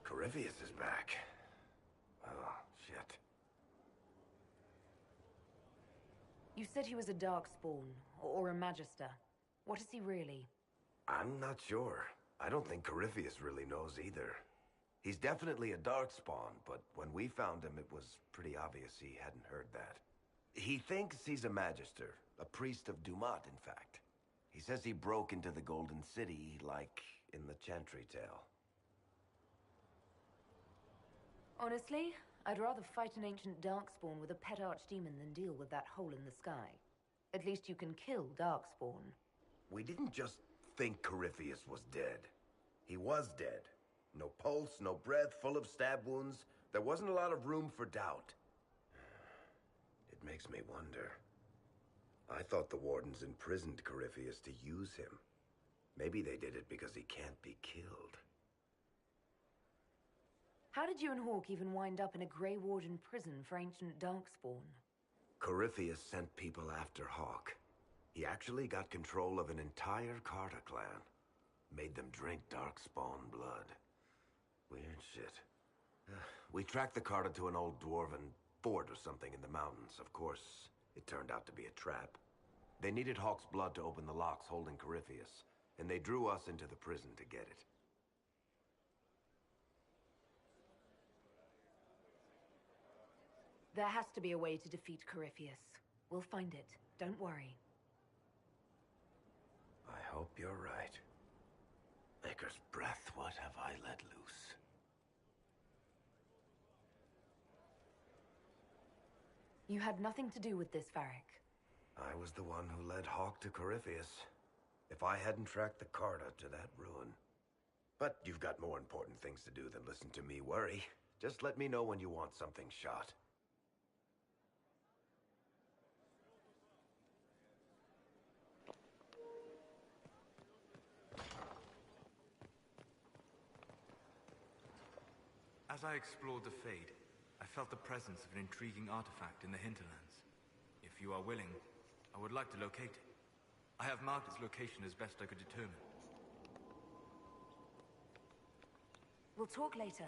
Corypheus is back. Oh, shit. You said he was a Darkspawn, or a Magister. What is he really? I'm not sure. I don't think Corypheus really knows either. He's definitely a Darkspawn, but when we found him, it was pretty obvious he hadn't heard that. He thinks he's a Magister, a priest of Dumat, in fact. He says he broke into the Golden City, like in the Chantry tale. Honestly, I'd rather fight an ancient Darkspawn with a pet archdemon than deal with that hole in the sky. At least you can kill Darkspawn. We didn't just think Corypheus was dead. He was dead. No pulse, no breath, full of stab wounds. There wasn't a lot of room for doubt. It makes me wonder. I thought the Wardens imprisoned Corypheus to use him. Maybe they did it because he can't be killed. How did you and Hawke even wind up in a Grey Warden prison for ancient Darkspawn? Corypheus sent people after Hawke. He actually got control of an entire Carter clan. Made them drink Darkspawn blood. Weird shit. We tracked the Carter to an old dwarven fort or something in the mountains. Of course, it turned out to be a trap. They needed Hawke's blood to open the locks holding Corypheus, and they drew us into the prison to get it. There has to be a way to defeat Corypheus. We'll find it. Don't worry. I hope you're right. Maker's breath, what have I let loose? You had nothing to do with this, Varric. I was the one who led Hawke to Corypheus. If I hadn't tracked the Carter to that ruin. But you've got more important things to do than listen to me worry. Just let me know when you want something shot. As I explored the Fade, I felt the presence of an intriguing artifact in the Hinterlands. If you are willing, I would like to locate it. I have marked its location as best I could determine. We'll talk later.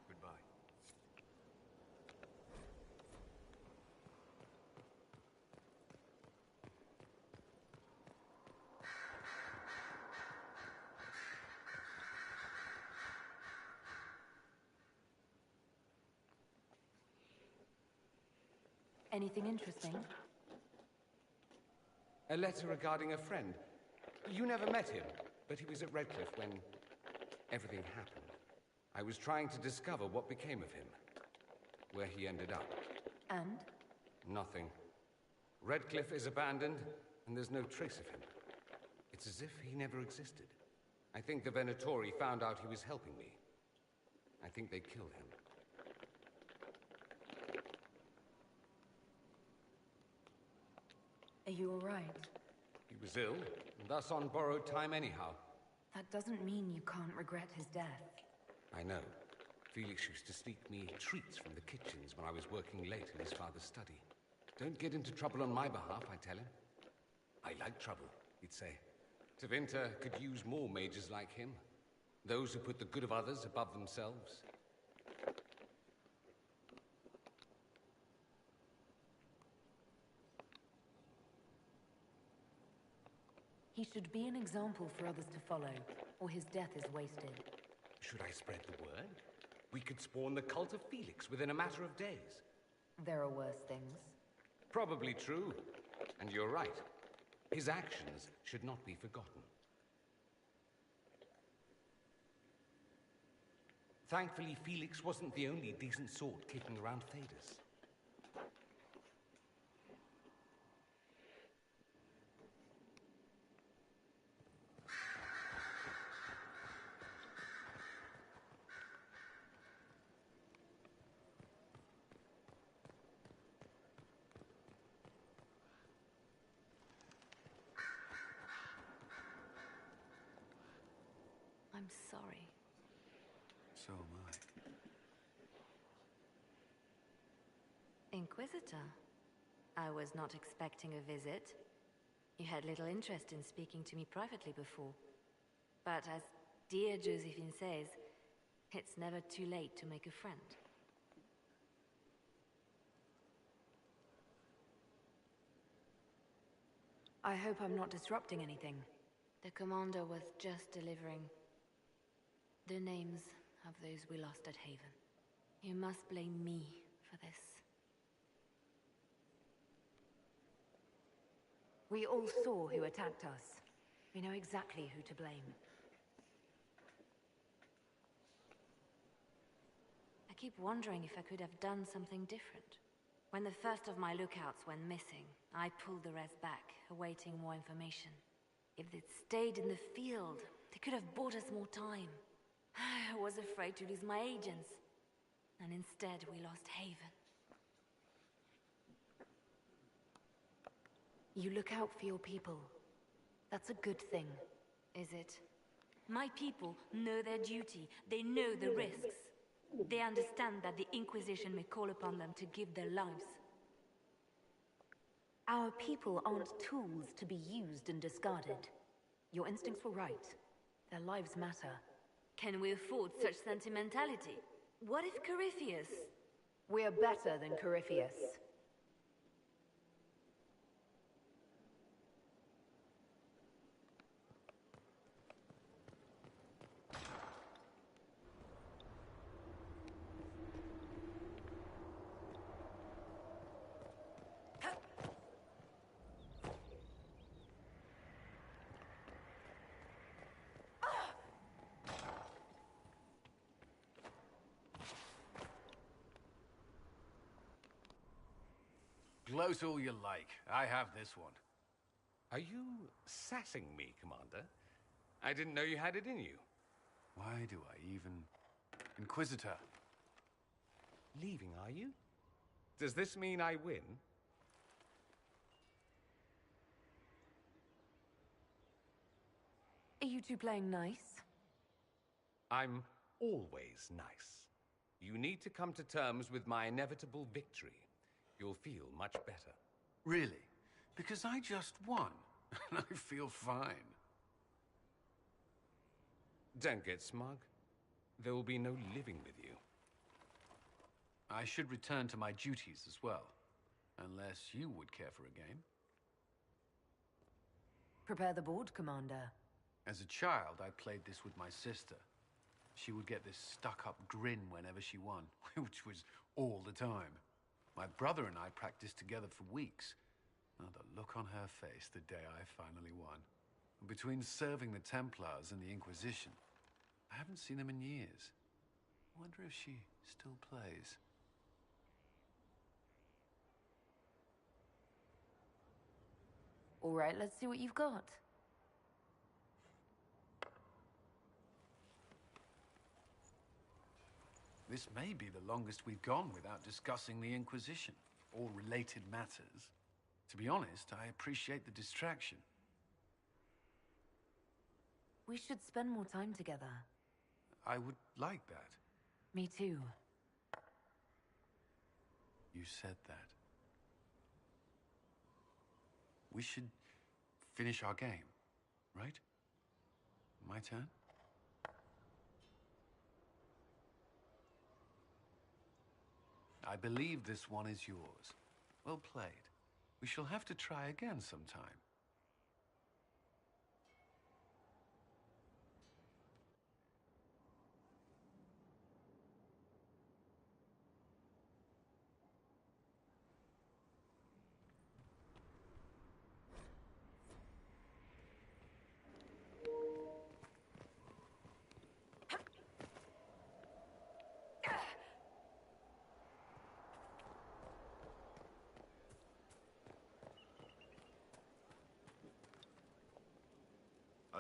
Goodbye. Anything interesting? A letter regarding a friend. You never met him, but he was at Redcliffe when everything happened. I was trying to discover what became of him, where he ended up. And? Nothing. Redcliffe is abandoned, and there's no trace of him. It's as if he never existed. I think the Venatori found out he was helping me. I think they killed him. Are you all right? He was ill, and thus on borrowed time anyhow. That doesn't mean you can't regret his death. I know. Felix used to sneak me treats from the kitchens when I was working late in his father's study. Don't get into trouble on my behalf, I tell him. I like trouble, he'd say. Tevinter could use more mages like him. Those who put the good of others above themselves. He should be an example for others to follow, or his death is wasted. Should I spread the word? We could spawn the cult of Felix within a matter of days. There are worse things. Probably true. And you're right. His actions should not be forgotten. Thankfully, Felix wasn't the only decent sort kicking around Thedas. I'm sorry. So am I. Inquisitor, I was not expecting a visit. You had little interest in speaking to me privately before. But as dear Josephine says, it's never too late to make a friend. I hope I'm not disrupting anything. The commander was just delivering the names of those we lost at Haven. You must blame me for this. We all saw who attacked us. We know exactly who to blame. I keep wondering if I could have done something different. When the first of my lookouts went missing, I pulled the rest back, awaiting more information. If they'd stayed in the field, they could have bought us more time. I was afraid to lose my agents. And instead, we lost Haven. You look out for your people. That's a good thing. Is it? My people know their duty. They know the risks. They understand that the Inquisition may call upon them to give their lives. Our people aren't tools to be used and discarded. Your instincts were right. Their lives matter. Can we afford such sentimentality? What if Corypheus? We're better than Corypheus. Gloat all you like. I have this one. Are you sassing me, Commander? I didn't know you had it in you. Why do I even... Inquisitor. Leaving, are you? Does this mean I win? Are you two playing nice? I'm always nice. You need to come to terms with my inevitable victory. You'll feel much better. Really? Because I just won, and I feel fine. Don't get smug. There will be no living with you. I should return to my duties as well. Unless you would care for a game. Prepare the board, Commander. As a child, I played this with my sister. She would get this stuck-up grin whenever she won, which was all the time. My brother and I practiced together for weeks. Oh, the look on her face the day I finally won. Between serving the Templars and the Inquisition, I haven't seen them in years. I wonder if she still plays. All right, let's see what you've got. This may be the longest we've gone without discussing the Inquisition, or related matters. To be honest, I appreciate the distraction. We should spend more time together. I would like that. Me too. You said that. We should finish our game, right? My turn? I believe this one is yours. Well played. We shall have to try again sometime.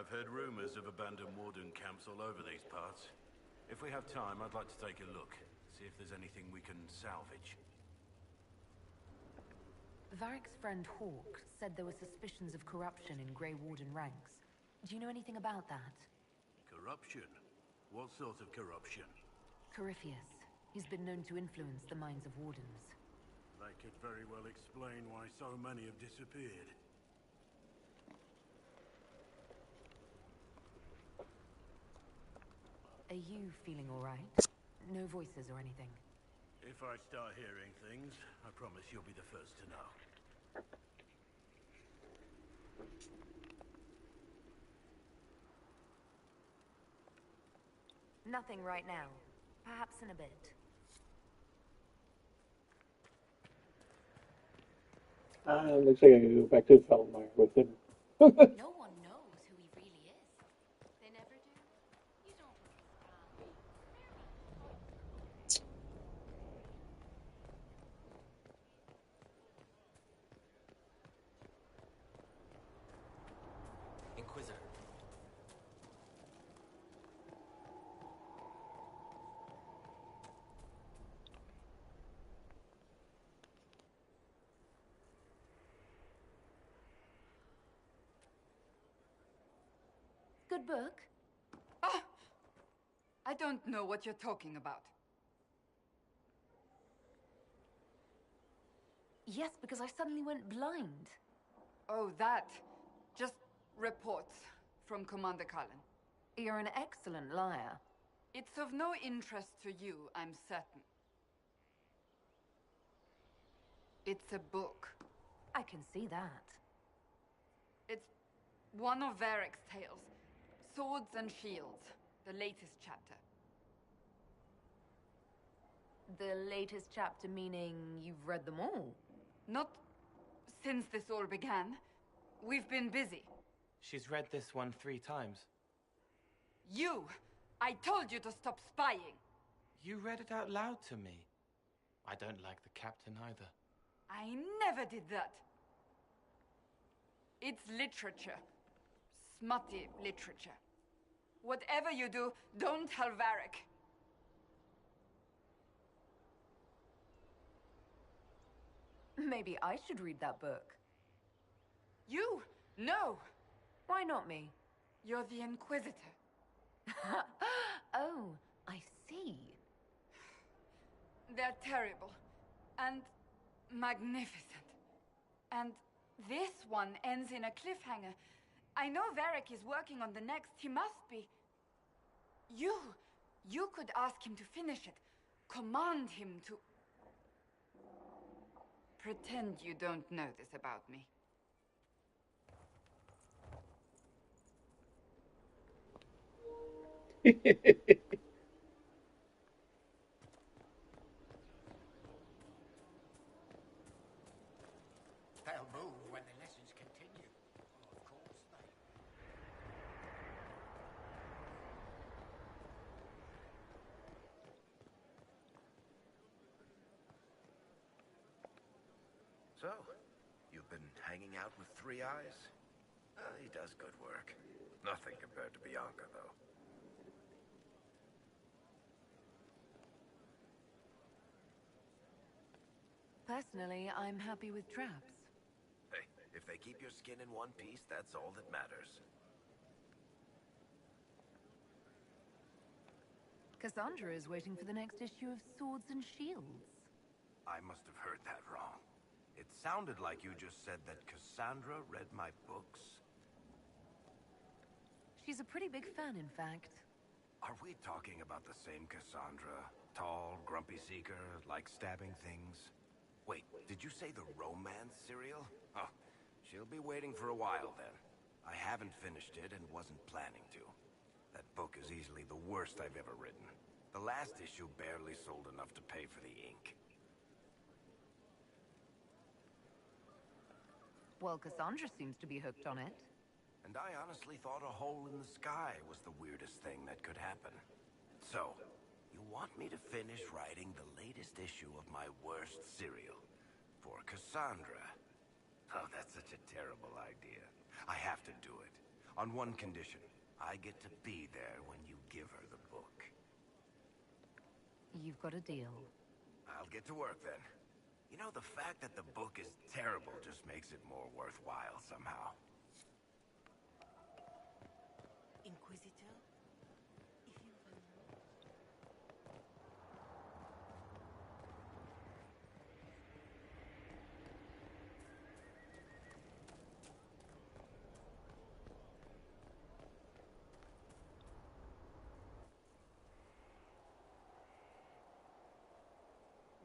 I've heard rumors of abandoned warden camps all over these parts. If we have time, I'd like to take a look, see if there's anything we can salvage. Varric's friend Hawk said there were suspicions of corruption in Grey Warden ranks. Do you know anything about that? Corruption? What sort of corruption? Corypheus. He's been known to influence the minds of wardens. That could very well explain why so many have disappeared. Are you feeling all right? No voices or anything? If I start hearing things, I promise you'll be the first to know. Nothing right now. Perhaps in a bit. Looks like I gotta go back to Feldmire with him. No one knows who he really is. They never do. You don't Inquisitor. Good book? Ah! I don't know what you're talking about. Yes, because I suddenly went blind. Oh, that. Just reports from Commander Cullen. You're an excellent liar. It's of no interest to you, I'm certain. It's a book. I can see that. It's one of Varric's tales. Swords and Shields, the latest chapter. The latest chapter meaning you've read them all? Not since this all began. We've been busy. She's read this one 3 times. You! I told you to stop spying! You read it out loud to me. I don't like the captain either. I never did that. It's literature. Smutty literature. Whatever you do, don't tell Varric. Maybe I should read that book. You? No! Why not me? You're the Inquisitor. Oh, I see. They're terrible. And magnificent. And this one ends in a cliffhanger. I know Varric is working on the next. He must be. You could ask him to finish it. Command him to... Pretend you don't know this about me. They'll move when the lessons continue. Oh, of course they... So, you've been hanging out with Three Eyes? He does good work. Nothing compared to Bianca, though. Personally, I'm happy with traps. Hey, if they keep your skin in one piece, that's all that matters. Cassandra is waiting for the next issue of Swords and Shields. I must have heard that wrong. It sounded like you just said that Cassandra read my books. She's a pretty big fan, in fact. Are we talking about the same Cassandra? Tall, grumpy seeker, like stabbing things? Wait, did you say the romance serial? Oh, she'll be waiting for a while then. I haven't finished it and wasn't planning to. That book is easily the worst I've ever written. The last issue barely sold enough to pay for the ink. Well, Cassandra seems to be hooked on it. And I honestly thought a hole in the sky was the weirdest thing that could happen. So, you want me to finish writing the latest issue of my worst serial for Cassandra? Oh, that's such a terrible idea. I have to do it. On one condition. I get to be there when you give her the book. You've got a deal. I'll get to work then. You know, the fact that the book is terrible just makes it more worthwhile somehow. Inquisitor?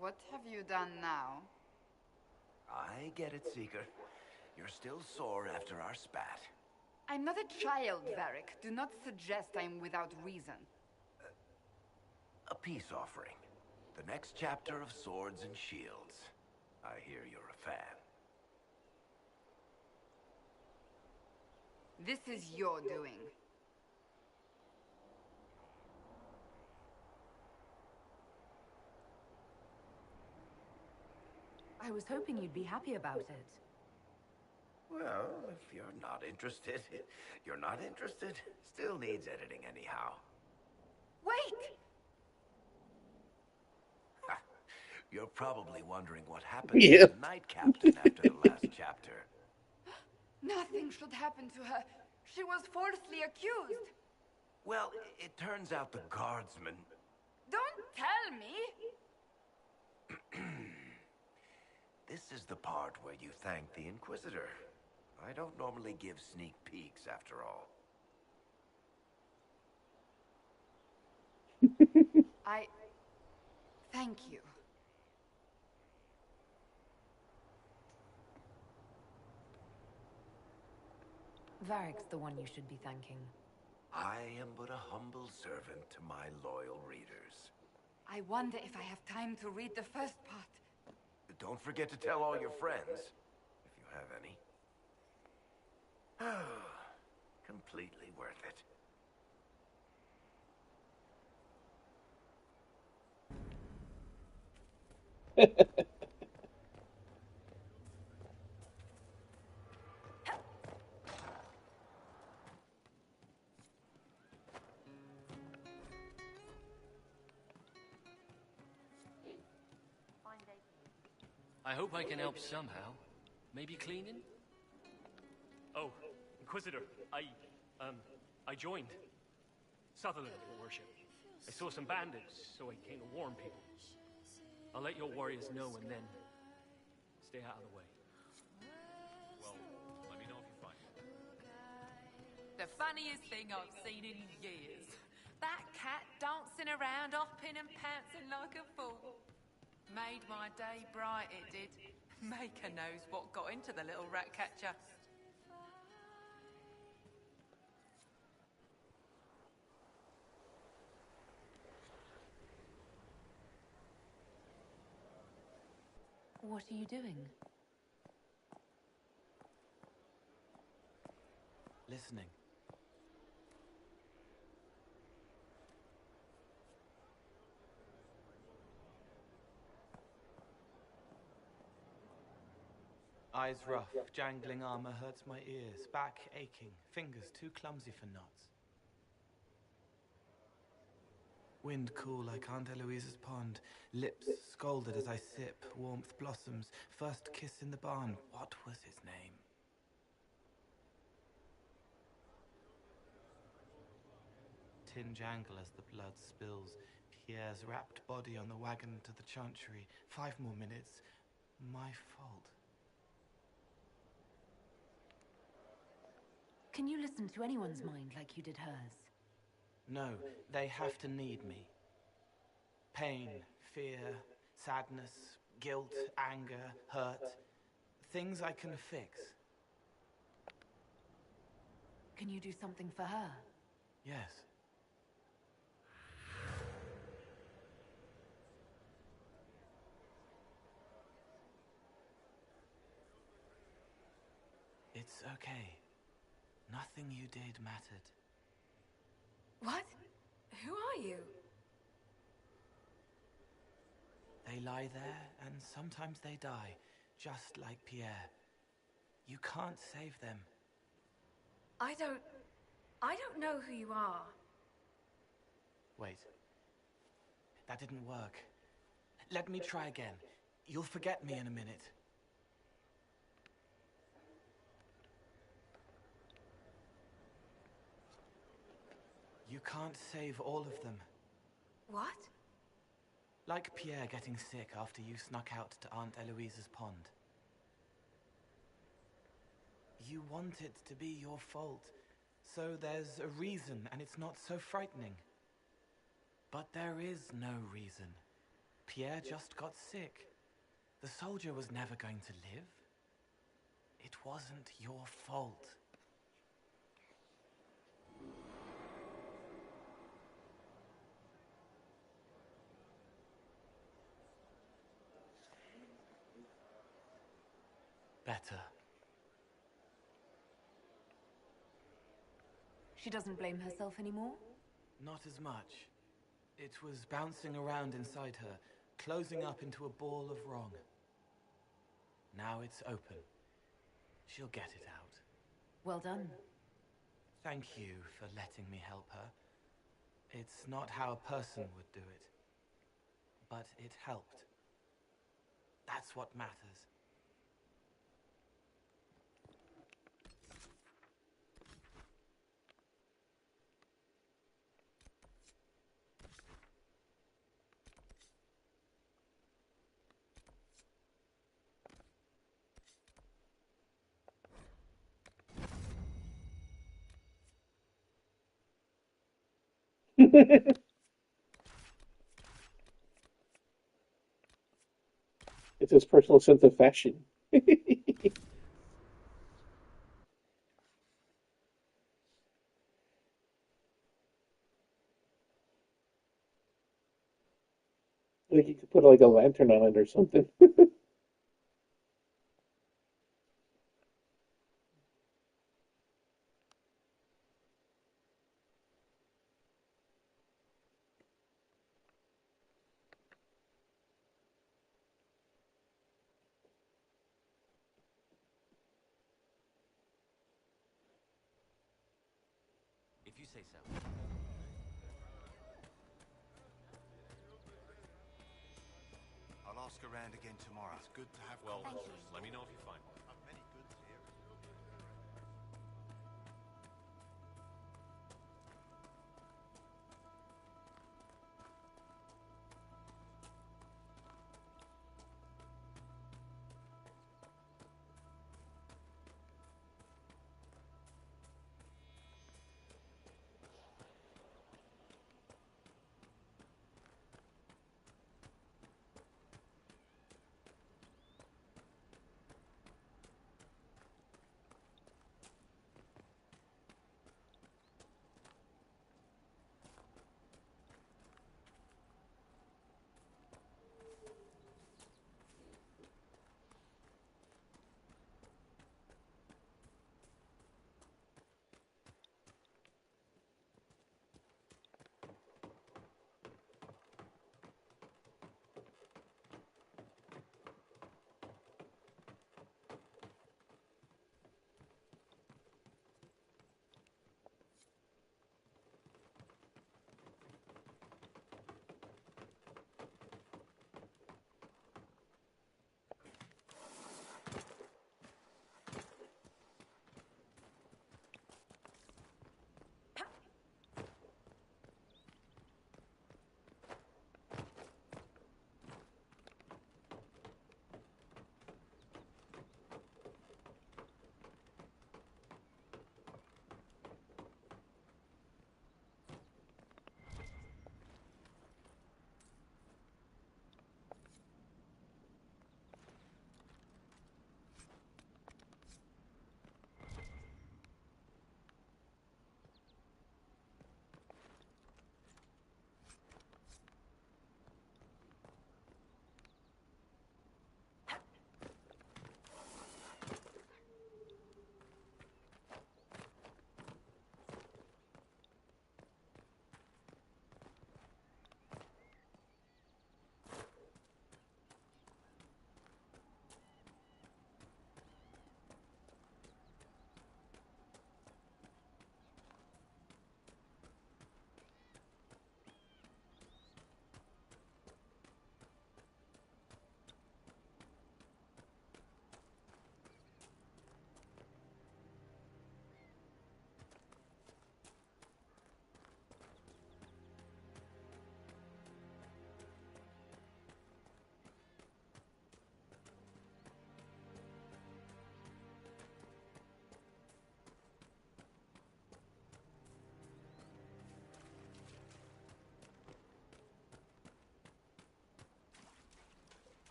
What have you done now? I get it, Seeker. You're still sore after our spat. I'm not a child, Varric. Do not suggest I'm without reason. A peace offering. The next chapter of Swords and Shields. I hear you're a fan. This is your doing. I was hoping you'd be happy about it. Well, if you're not interested, you're not interested. Still needs editing anyhow. Wait! You're probably wondering what happened to the Knight Captain after the last chapter. Nothing should happen to her. She was falsely accused. Well, it turns out the guardsman... Don't tell me! This is the part where you thank the Inquisitor. I don't normally give sneak peeks, after all. Thank you. Varric's the one you should be thanking. I am but a humble servant to my loyal readers. I wonder if I have time to read the first part. Don't forget to tell all your friends, if you have any. Completely worth it. I hope I can help somehow. Maybe cleaning? Oh, Inquisitor, I joined. Sutherland, your worship. I saw some bandits, so I came to warn people. I'll let your warriors know and then stay out of the way. Well, let me know if you find it. The funniest thing I've seen in years. That cat dancing around, hopping and pouncing like a fool. Made my day bright, it did. Maker knows what got into the little rat catcher. What are you doing? Listening. Eyes rough, jangling armor hurts my ears, back aching, fingers too clumsy for knots. Wind cool like Aunt Eloise's pond, lips scalded as I sip, warmth blossoms, first kiss in the barn, what was his name? Tin jangle as the blood spills, Pierre's wrapped body on the wagon to the chantry, 5 more minutes, my fault. Can you listen to anyone's mind like you did hers? No, they have to need me. Pain, fear, sadness, guilt, anger, hurt. Things I can fix. Can you do something for her? Yes. It's okay. Nothing you did mattered. What? Who are you? They lie there, and sometimes they die, just like Pierre. You can't save them. I don't I don't know who you are. Wait. That didn't work. Let me try again. You'll forget me in a minute. You can't save all of them. What? Like Pierre getting sick after you snuck out to Aunt Eloise's pond. You want it to be your fault, so there's a reason and it's not so frightening. But there is no reason. Pierre just got sick. The soldier was never going to live. It wasn't your fault. Better. She doesn't blame herself anymore? Not as much. It was bouncing around inside her, closing up into a ball of wrong. Now it's open. She'll get it out. Well done. Thank you for letting me help her. It's not how a person would do it. But it helped. That's what matters. It's his personal sense of fashion. Like you could put like a lantern on it or something. If you say so. I'll ask around again tomorrow. It's good to have Well, let me know if you find one. I've many goods here.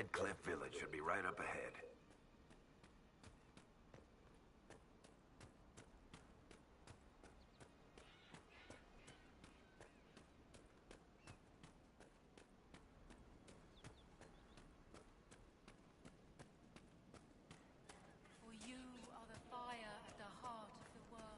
Red Cliff Village should be right up ahead. For you are the fire at the heart of the world.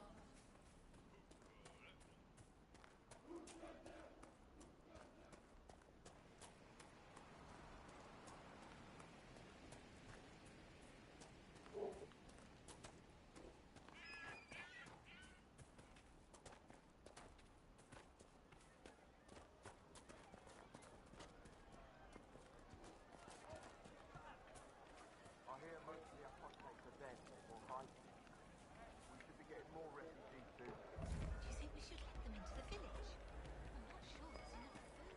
I hear most of the apostates are dead or hiding. We should be getting more refugees soon. Do you think we should let them into the village? I'm not sure there's enough food.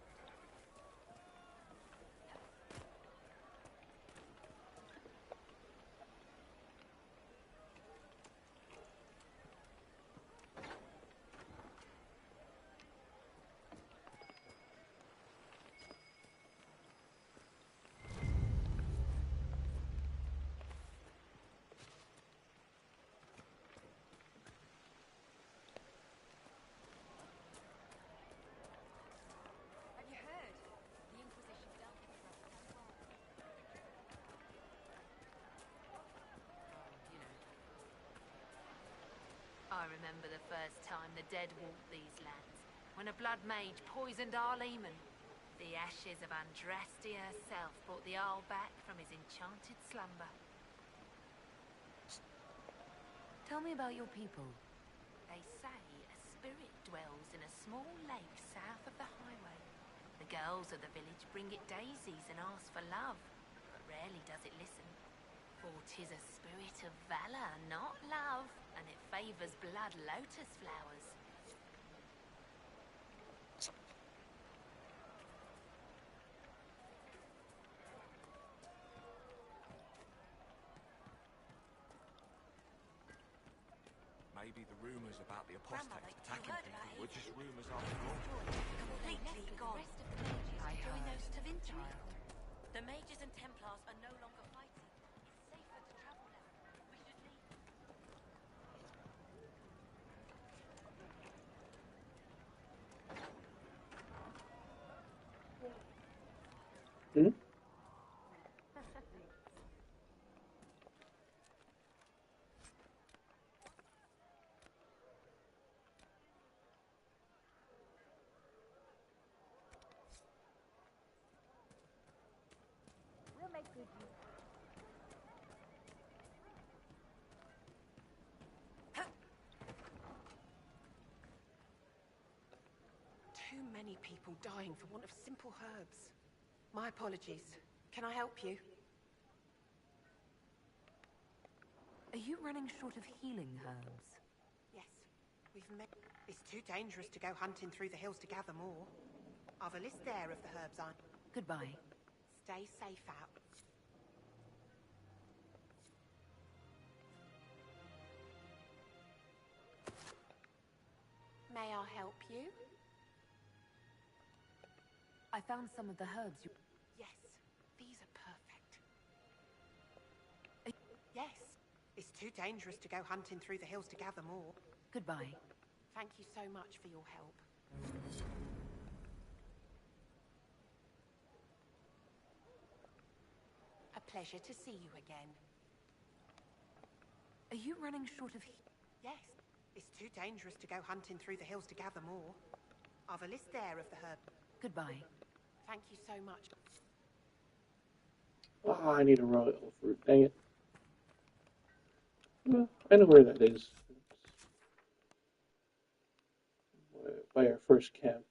Have you heard? The Inquisition dealt with us so well. I remember the first time the dead walked these lands, when a blood mage poisoned our leman. The ashes of Andrastia herself brought the Arl back from his enchanted slumber. Tell me about your people. They say a spirit dwells in a small lake south of the highway. The girls of the village bring it daisies and ask for love, but rarely does it listen. For 'tis a spirit of valor, not love, and it favors blood lotus flowers. Maybe the rumors about the apostates Grandmother, attacking you heard people about were just rumors after all. Completely gone. The rest of the mages I join heard, those to Vinter. child. The mages and Templars are no longer fighting. It's safer to travel now. We should leave. Hmm? We'll make good use. Too many people dying for want of simple herbs. My apologies. Can I help you? Are you running short of healing herbs? Yes. We've met. It's too dangerous to go hunting through the hills to gather more. I've a list there of the herbs I... Goodbye. Stay safe out. May I help you? I found some of the herbs you... Yes. These are perfect. Yes. It's too dangerous to go hunting through the hills to gather more. Goodbye. Thank you so much for your help. A pleasure to see you again. Are you running short of... Yes. It's too dangerous to go hunting through the hills to gather more. I've a list there of the herb. Goodbye. Thank you so much. Oh, I need a royal fruit. Dang it. Well, I know where that is. By our first camp.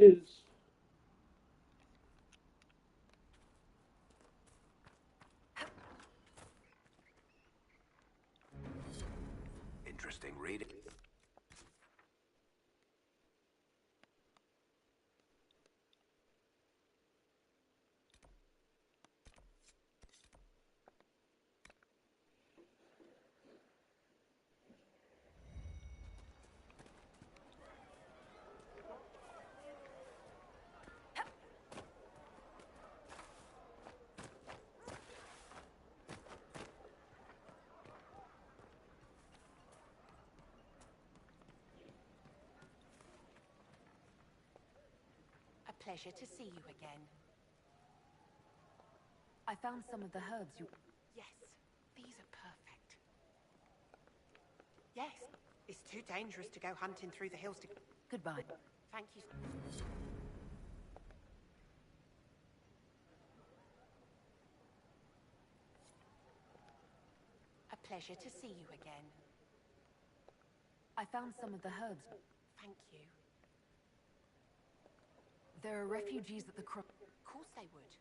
is. Interesting reading. A pleasure to see you again. I found some of the herbs you... Yes, these are perfect. Yes, it's too dangerous to go hunting through the hills to... Goodbye. Thank you. A pleasure to see you again. I found some of the herbs. Thank you. There are refugees at the cross... Of course they would.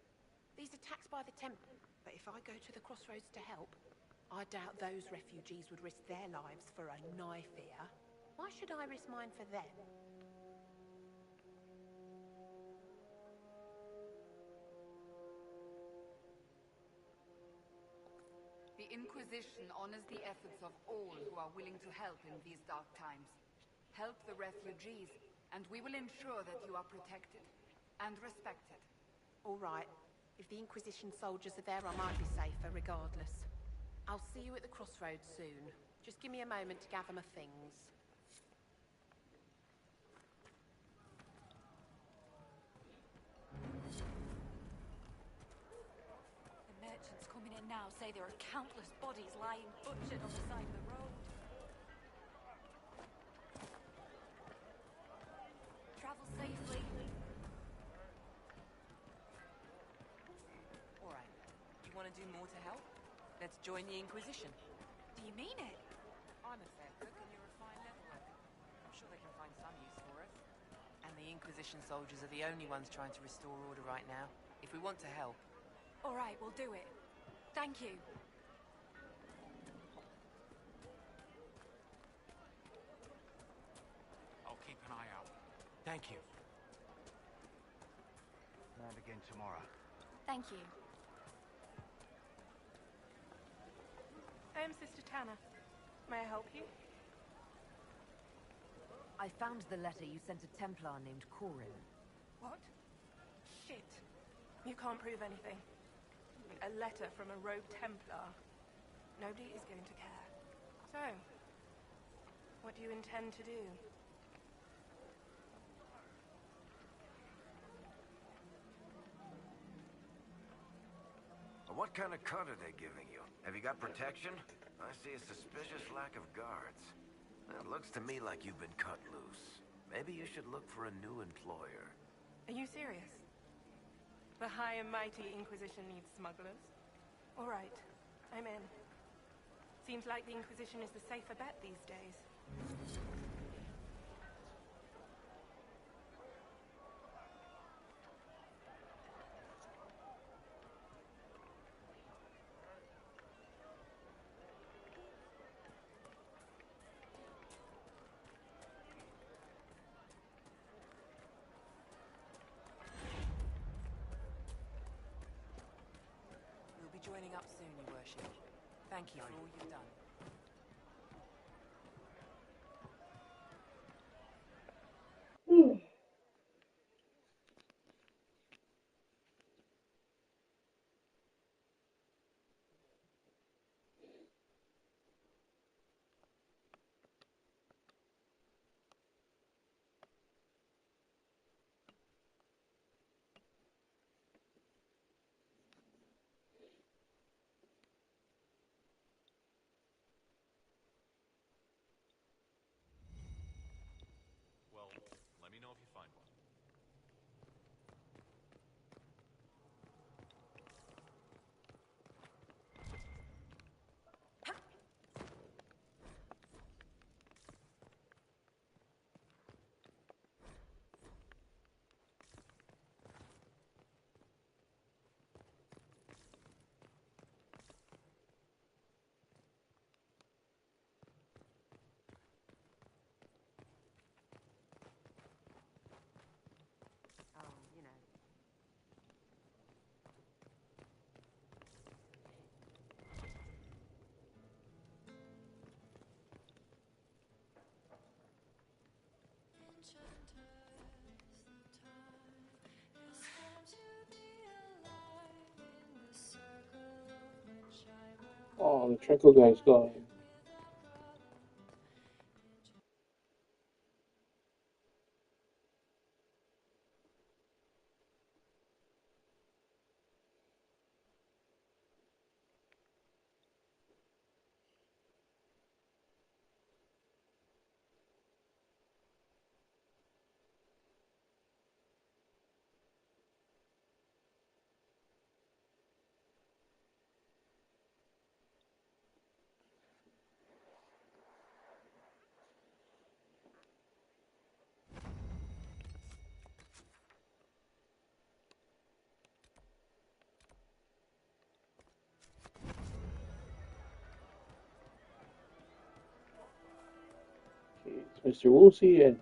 These attacks by the Temple. But if I go to the crossroads to help, I doubt those refugees would risk their lives for a knife here. Why should I risk mine for them? The Inquisition honors the efforts of all who are willing to help in these dark times. Help the refugees, and we will ensure that you are protected and respected. All right. If the Inquisition soldiers are there, I might be safer regardless. I'll see you at the crossroads soon. Just give me a moment to gather my things. The merchants coming in now say there are countless bodies lying butchered on the side of the road. Travel safely. All right. You want to do more to help? Let's join the Inquisition. Do you mean it? I'm a fair cook and you're a fine leatherworker. I'm sure they can find some use for us. And the Inquisition soldiers are the only ones trying to restore order right now. If we want to help... All right, we'll do it. Thank you. I'll keep an eye out. Thank you. And again tomorrow. Thank you. I am Sister Tanner. May I help you? I found the letter you sent a Templar named Corin. What? Shit. You can't prove anything. A letter from a rogue Templar. Nobody is going to care. So, what do you intend to do? What kind of cut are they giving you? Have you got protection? I see a suspicious lack of guards. It looks to me like you've been cut loose. Maybe you should look for a new employer. Are you serious? The high and mighty Inquisition needs smugglers? All right, I'm in. Seems like the Inquisition is the safer bet these days. We'll be joining up soon, Your Worship. Thank you for all you've done. Oh, the Trickle guy's gone. Okay, it's Mr. Woolsey and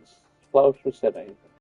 Klaus Rossetti.